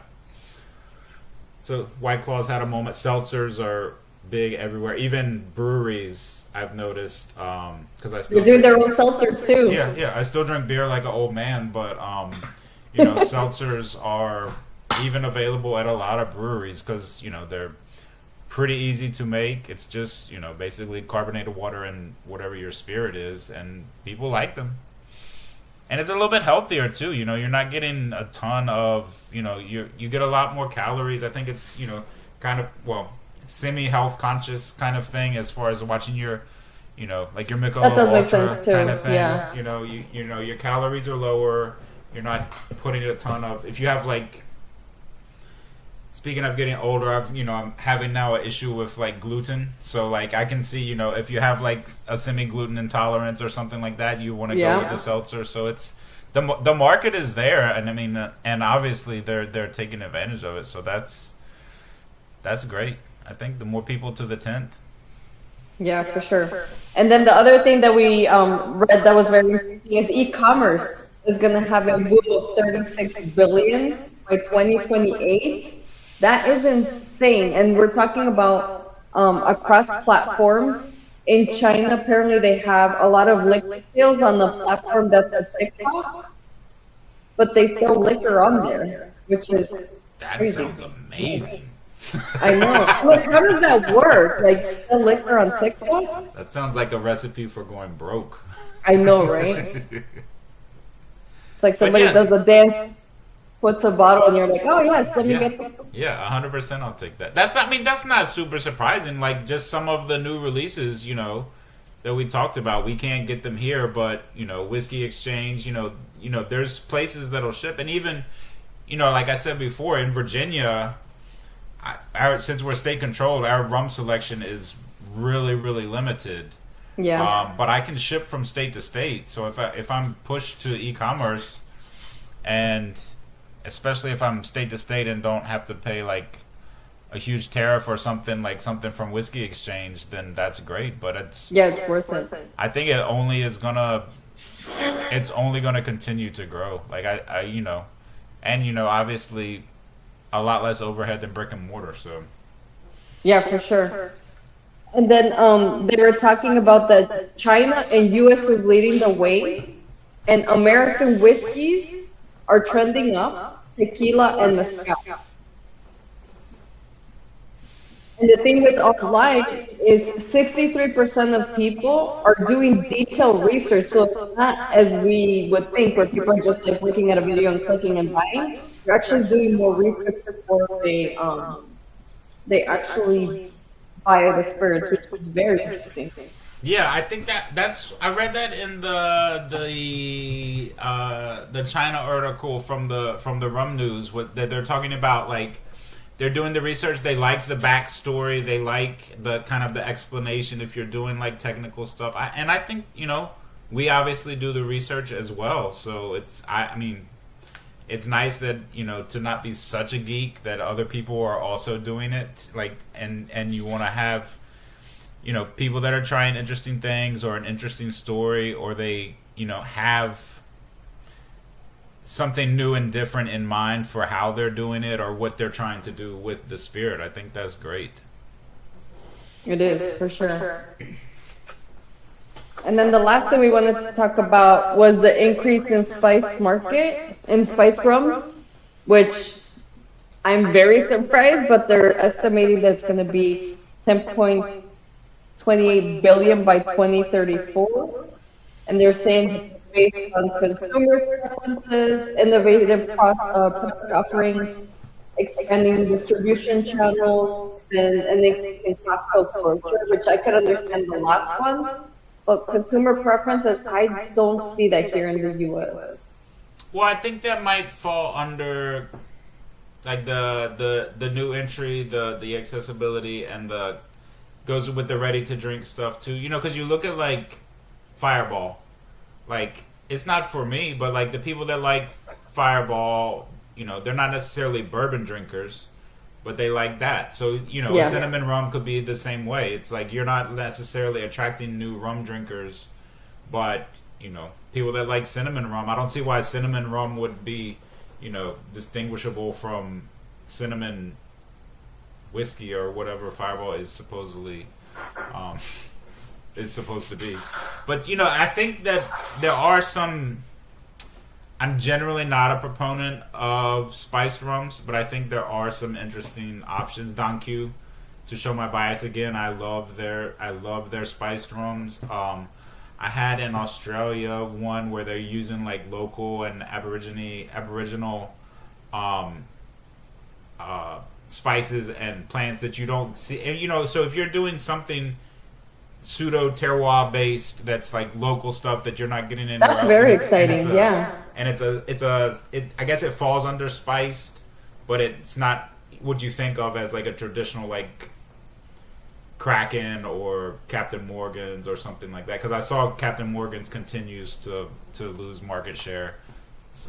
So White Claws had a moment. Seltzers are big everywhere, even breweries. I've noticed because I They're still doing drink. their own seltzers too. Yeah, yeah. I still drink beer like an old man, but seltzers are even available at a lot of breweries because they're pretty easy to make. It's just basically carbonated water and whatever your spirit is, and people like them. And it's a little bit healthier too. You're not getting a ton of you get a lot more calories. I think it's kind of semi health conscious kind of thing as far as watching your like your That Michelob does make Ultra sense too. kind of thing. Yeah. Your calories are lower. You're not putting a ton of if you have like speaking of getting older, I'm having now an issue with like gluten. So like I can see, if you have like a semi-gluten intolerance or something like that, you want to go with Yeah. the seltzer. So it's the market is there, and I mean, and obviously they're taking advantage of it. So that's great. I think the more people to the tent. Yeah, for sure. And then the other thing that we read that was very interesting is e-commerce is going to have a boom of 36 billion by 2028. That is insane. And we're talking about across platforms. In China, apparently they have a lot of liquor sales on the platform that's a TikTok, but they sell liquor on there, which is That crazy. sounds amazing. I know. I'm like, how does that work? Like, sell liquor on TikTok? That sounds like a recipe for going broke. I know, right? It's like But somebody yeah, does a dance, puts a bottle, and you're like, oh, yes, let me yeah, get the. yeah, 100%. I'll take that. I mean, that's not super surprising. Like, just some of the new releases, that we talked about, we can't get them here, but Whiskey Exchange, there's places that'll ship, and even, like I said before, in Virginia, since we're state controlled, our rum selection is really, really limited. Yeah. But I can ship from state to state. So if I'm pushed to e-commerce, and especially if I'm state to state and don't have to pay like a huge tariff or something like something from Whiskey Exchange, then that's great. But Yeah, it's worth it. I think it's only gonna continue to grow. Like and obviously a lot less overhead than brick and mortar. So Yeah, for sure. And then they were talking about that China and US is leading the way, and American whiskeys are trending up, tequila and mezcal. And the thing with online is 63% of people are doing detailed research. So it's not as we would think, where people are just like looking at a video and clicking and buying. They're actually doing more research before they actually buy the spirits, which is very interesting. yeah, I think that's I read that in the the China article from the Rum News, what that they're talking about, like they're doing the research. They like the backstory. They like the kind of the explanation if you're doing like technical stuff. And I think we obviously do the research as well. So I mean, it's nice that to not be such a geek that other people are also doing it. Like and you want to have people that are trying interesting things or an interesting story, or they have something new and different in mind for how they're doing it or what they're trying to do with the spirit. I think that's great. It is, for sure. And then the last thing we wanted to talk about was the increase in spice market, in spice rum, which I'm very surprised, but they're estimating that it's going to be 10.28 billion by 2034. And they're saying based on consumer preferences, innovative product offerings, expanding distribution channels, and increasing cocktail culture, which I could understand the last one. But consumer preferences, I don't see that here in the U.S. Well, I think that might fall under like the new entry, the accessibility, and the goes with the ready to drink stuff too. Because you look at like Fireball, like it's not for me, but like the people that like Fireball, they're not necessarily bourbon drinkers, but they like that. So cinnamon rum could be the same way. It's like you're not necessarily attracting new rum drinkers, but people that like cinnamon rum. I don't see why cinnamon rum would be distinguishable from cinnamon whiskey or whatever Fireball is supposedly is supposed to be. But I think that there are some. I'm generally not a proponent of spiced rums, but I think there are some interesting options. Don Q, to show my bias again, I love their spiced rums. I had in Australia one where they're using like local and aboriginal spices and plants that you don't see. And, so if you're doing something pseudo terroir based, that's like local stuff that you're not getting anywhere else. That's very exciting. Yeah. And I guess it falls under spiced, but it's not what you think of as like a traditional like Kraken or Captain Morgan's or something like that. Because I saw Captain Morgan's continues to lose market share.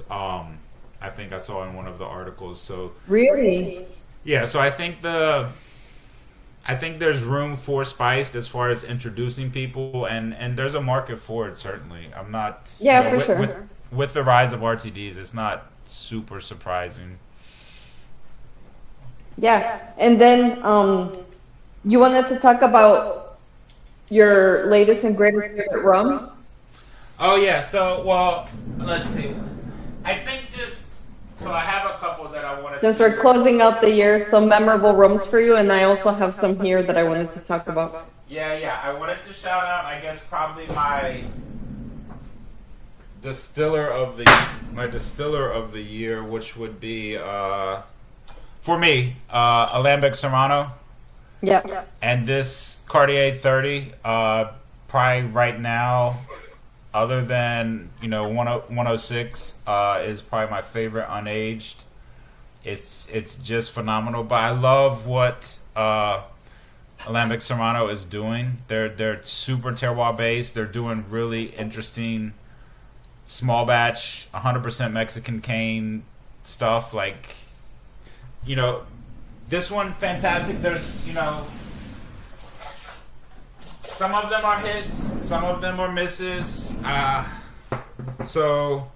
I think I saw in one of the articles. So really, yeah. So I think there's room for spiced as far as introducing people, and there's a market for it, certainly. I'm not... Yeah, for sure. With the rise of RTDs, it's not super surprising. Yeah, and then you wanted to talk about your latest and greatest favorite rums? Oh, yeah. So, well, let's see. I think so I have a couple that I wanted Since we're closing out the year, some memorable rums for you, and I also have some here that I wanted to talk about. Yeah. I wanted to shout out, I guess, probably my distiller of the year, which would be for me, Alambic Serrano. Yeah. And this Cartier 30, probably right now, other than 106, is probably my favorite unaged. It's just phenomenal. But I love what Alambic Serrano is doing. They're super terroir based. They're doing really interesting small batch, 100% Mexican cane stuff. Like, this one fantastic. There's some of them are hits, some of them are misses. So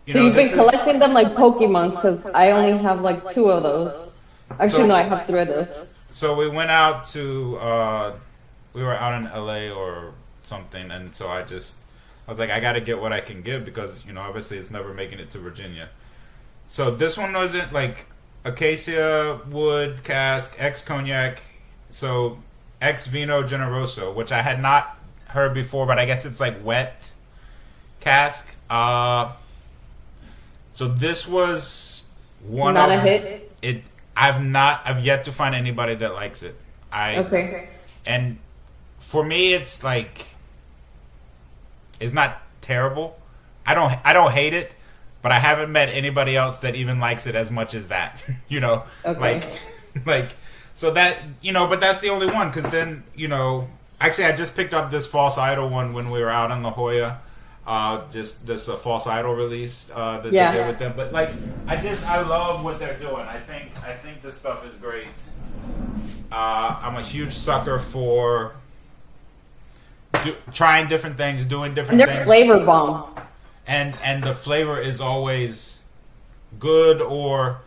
you've been collecting them like Pokemons, because I only have like 2 of those. Actually, no, I have 3 of those. So we went out to, we were out in LA or something, and so I was like, I got to get what I can get, because obviously it's never making it to Virginia. So this one wasn't like Acacia wood cask, ex cognac, so ex vino generoso, which I had not heard before, but I guess it's like wet cask. So this was one not of a hit. It. I've yet to find anybody that likes it. Okay. And for me, it's like, it's not terrible, I don't hate it, but I haven't met anybody else that even likes it as much as that. Okay. like so that but that's the only one because then actually I just picked up this False Idol one when we were out in La Jolla. Just this False Idol release that they did with them, but like I love what they're doing. I think this stuff is great. I'm a huge sucker for trying different things, doing different And they're things. flavor bombs. And the flavor is always good or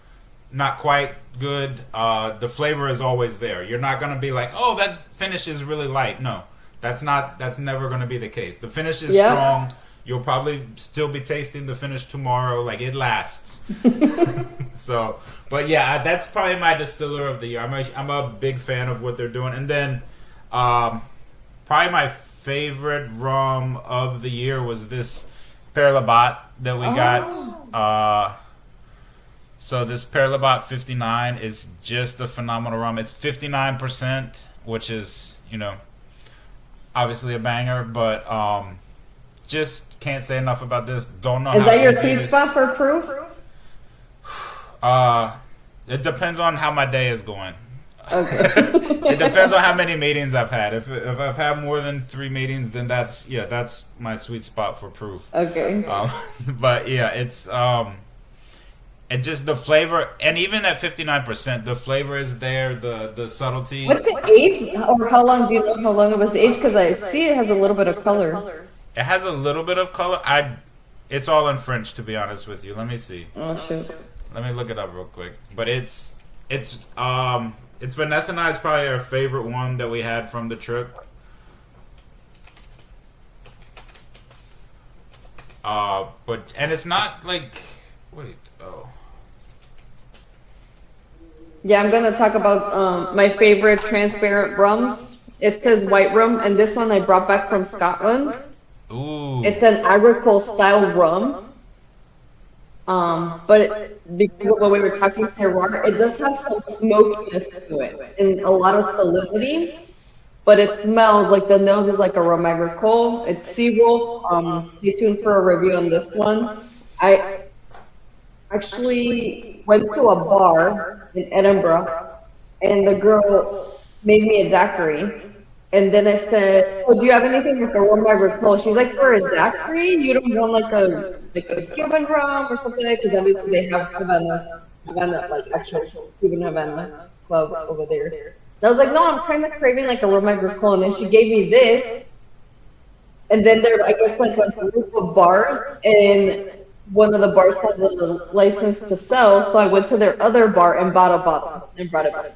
not quite good. The flavor is always there. You're not gonna be like, oh, that finish is really light. No, that's never gonna be the case. The finish is strong. You'll probably still be tasting the finish tomorrow. Like, it lasts. So, but yeah, that's probably my distiller of the year. I'm a big fan of what they're doing. And then probably my favorite rum of the year was this Père Labat that we got. So this Père Labat 59 is just a phenomenal rum. It's 59%, which is, obviously a banger, but just can't say enough about this. Don't know. Is that your sweet spot for proof? It depends on how my day is going. Okay. It depends on how many meetings I've had. If I've had more than 3 meetings, then that's my sweet spot for proof. Okay. But yeah, it's and just the flavor, and even at 59%, the flavor is there. The subtlety. What's the age, or how long do you know how long it was aged? Because I see it has a little bit of color. It has a little bit of color. It's all in French, to be honest with you. Let me see. Oh shoot. Let me look it up real quick. But it's Vanessa and I's probably our favorite one that we had from the trip. And it's not like Yeah, I'm gonna talk about my favorite transparent rums. It says white rum, and this one I brought back from Scotland. Ooh. It's an agricole style rum. Because of what we were talking terroir, it does have some smokiness to it and a lot of salinity. But it smells like the nose is like a rum agricole. It's Seawolf. Stay tuned for a review on this one. I actually went to a bar in Edinburgh, and the girl made me a daiquiri. And then I said, "Oh, do you have anything with a rum agricole?" She's like, "For a daiquiri, you don't want like a Cuban rum or something like that, because obviously they have Havana, like actual Cuban Havana club over there." And I was like, "No, I'm kind of craving like a rum agricole." And then she gave me this. And then there, I guess, like a group of bars, and one of the bars has a license to sell. So I went to their other bar and bought a bottle and brought it back.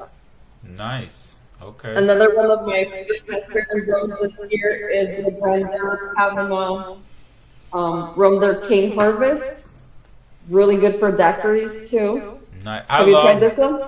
Nice. Okay. Another one of my favorite transparent rums this year is the Grander Panama rum, their Cane Harvest. Really good for daiquiris too. Nice. Have you tried this one?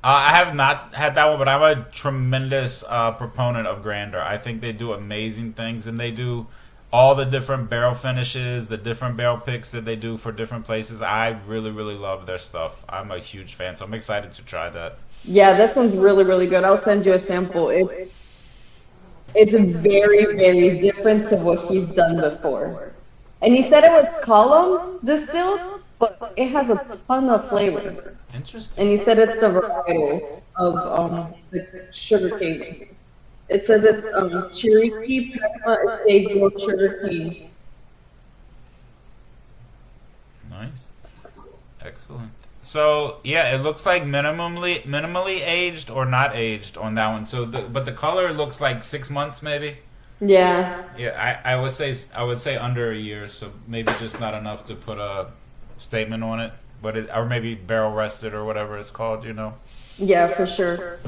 I have not had that one, but I'm a tremendous proponent of Grander. I think they do amazing things, and they do all the different barrel finishes, the different barrel picks that they do for different places. I really, really love their stuff. I'm a huge fan, so I'm excited to try that. Yeah, this one's really, really good. I'll send you a sample. It's very, very different to what he's done before. And he said it was column distilled, but it has a ton of flavor. Interesting. And he said it's the varietal of the sugar cane. It says it's Cherokee Panama Estate Growth Sugar Cane. Nice. Excellent. So yeah, it looks like minimally aged or not aged on that one. So, but the color looks like 6 months maybe. Yeah. Yeah, I would say under a year. So maybe just not enough to put a statement on it, or maybe barrel rested or whatever it's called. Yeah, for sure.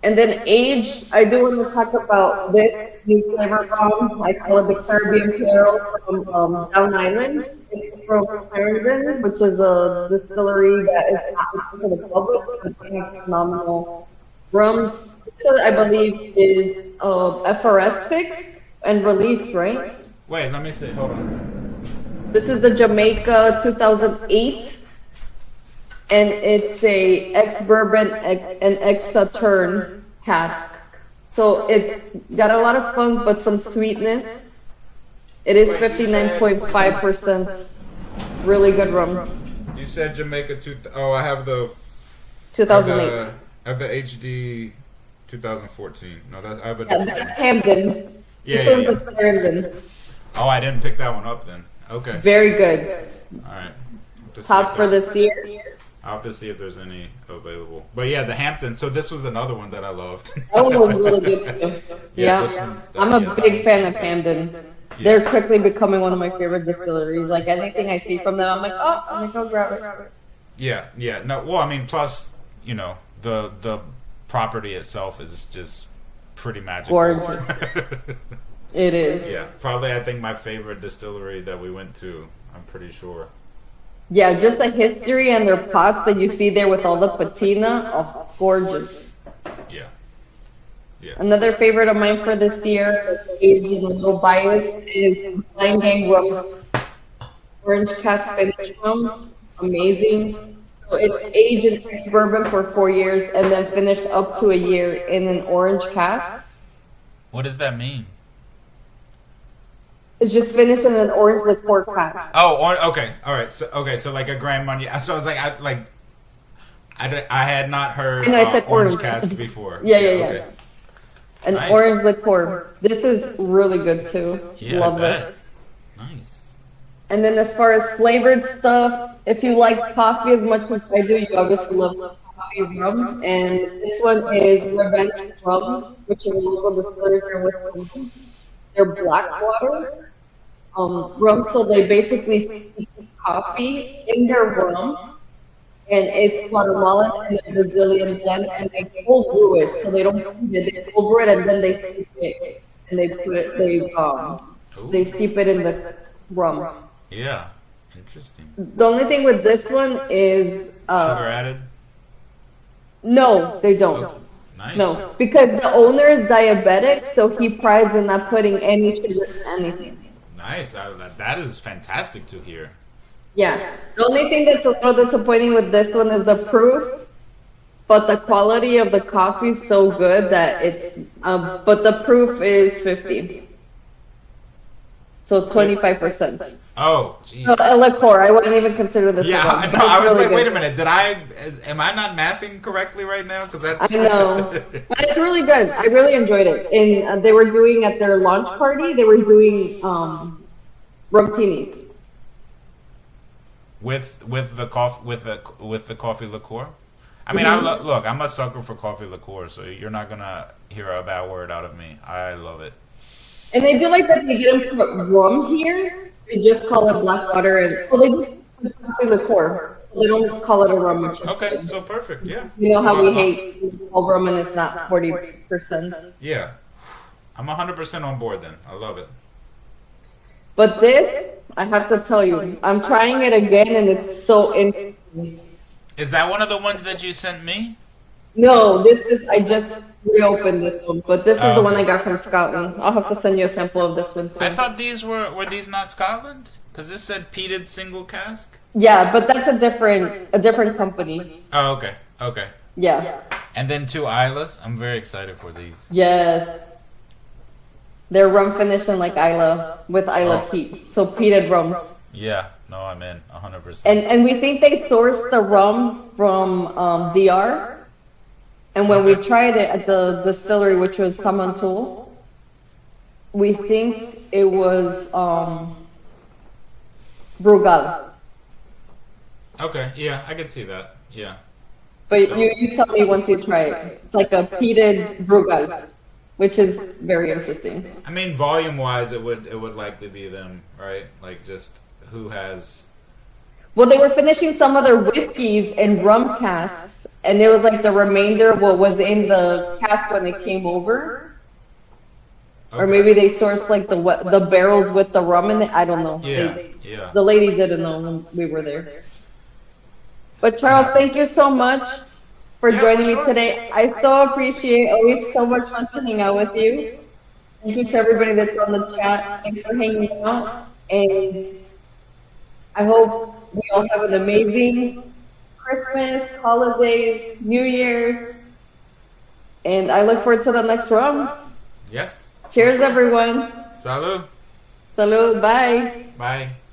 And then age, I do want to talk about this new flavor rum. I call it the Caribbean Pale from Down Island. It's from Clarendon, which is a distillery that is not open to the public, but they have phenomenal rums. So I believe is FRS pick and release, right? Wait, let me see. Hold on. This is the Jamaica 2008. And it's a ex-bourbon and ex-Sauterne cask. So it's got a lot of funk, but some sweetness. It is 59.5%. Really good rum. You said Jamaica I have the 2008. I have the HD 2014. No, I have a Yeah, different that's Hamden. Yeah, This yeah, one's yeah. the Clarendon. Oh, I didn't pick that one up then. Okay. Very good. All right. Top for this year. I'll have to see if there's any available. But yeah, the Hampton. So this was another one that I loved. That one was really good too. Yeah, Yeah, this one- I'm yeah, a that big was- fan of Hamden. They're quickly becoming one of my favorite distilleries. Like anything I see from them, I'm like, oh, I'm gonna go grab it. Yeah, yeah. No, well, I mean, plus, you know, the property itself is just pretty magical. Gorgeous. It is. Yeah, probably I think my favorite distillery that we went to. I'm pretty sure. Yeah, just the history and their pots that you see there with all the patina. Oh, gorgeous. Yeah. Yeah. Another favorite of mine for this year, aged and a little biased, is Blind Gang Rums Orange Cask Finish Rum. Amazing. So it's aged in French bourbon for 4 years and then finished up to a year in an orange cask. What does that mean? It's just finished in an orange liqueur cask. Oh, okay, all right. So like a Grand Marnier. So I was like, I had not heard I know, I said orange orange. cask before. Yeah. Okay. An Nice. orange liqueur. This is really good too. Yeah, Love I bet. this. Nice. And then as far as flavored stuff, if you like coffee as much as I do, you obviously love coffee rum. And this one is Revenge Rum, which is a local distillery here in Wisconsin. They're Blackwater rum, so they basically steep coffee in their rum. And it's Guatemalan and a Brazilian blend, and they cold brew it, so they don't heat it. They cold brew it and then they steep it, and they put it. They steep it in the rum. Yeah. Interesting. The only thing with this one is Sugar added. no, they don't. Okay. Nice. No, because the owner is diabetic, so he prides in not putting any sugar to anything. Nice. That is fantastic to hear. Yeah. The only thing that's a little disappointing with this one is the proof, but the quality of the coffee is so good that it's. But the proof is 50, so 25%. Oh, jeez. So a liqueur. I wouldn't even consider this. Yeah, a rum, I but know. I it's was really like, wait a good. minute. Am I not mathing correctly right now? Because that's. I know, but it's really good. I really enjoyed it. And they were doing at their launch party. They were doing rum-tinis. with the coffee liqueur. I mean, look. I'm a sucker for coffee liqueur, so you're not gonna hear a bad word out of me. I love it. And they do like that they get them from rum here. They just call it Blackwater, and well, they do coffee liqueur. They don't call it a rum. Which is Okay, good. so perfect. Yeah. You know how So we I'm- hate all rum and it's not 40%. Yeah, I'm 100% on board. Then I love it. But this, I have to tell you, I'm trying it again, and it's so interesting. Is that one of the ones that you sent me? No, this is, I just reopened this one, but this is Oh, the one okay. I got from Scotland. I'll have to send you a sample of this one I too. thought these were these not Scotland? Because this said peated single cask. Yeah, but that's a different company. Oh, okay, okay. Yeah. And then two Islas. I'm very excited for these. Yes. They're rum finished in like Isla with Isla Oh. peat. So peated rums. Yeah, no, I'm in 100%. And we think they sourced the rum from DR. And when we tried it at the distillery, which was Tamantul, we think it was Brugal. Okay, yeah, I can see that. Yeah. But you tell me once you try it. It's like a peated Brugal, which is very interesting. I mean, volume-wise, it would likely be them, right? Like just who has. Well, they were finishing some of their whiskeys in rum casks, and it was like the remainder of what was in the cask when it came over. Or Okay. maybe they sourced like the barrels with the rum in it. I don't know. Yeah, yeah. The lady didn't know when we were there. But Charles, thank you so much for Yeah, joining for me sure. today. I so appreciate. Always so much fun to hang out with you. Thank you to everybody that's on the chat. Thanks for hanging out, and I hope we all have an amazing Christmas, holidays, New Year's, and I look forward to the next rum. Yes. Cheers, everyone. Salud. Salud, bye. Bye.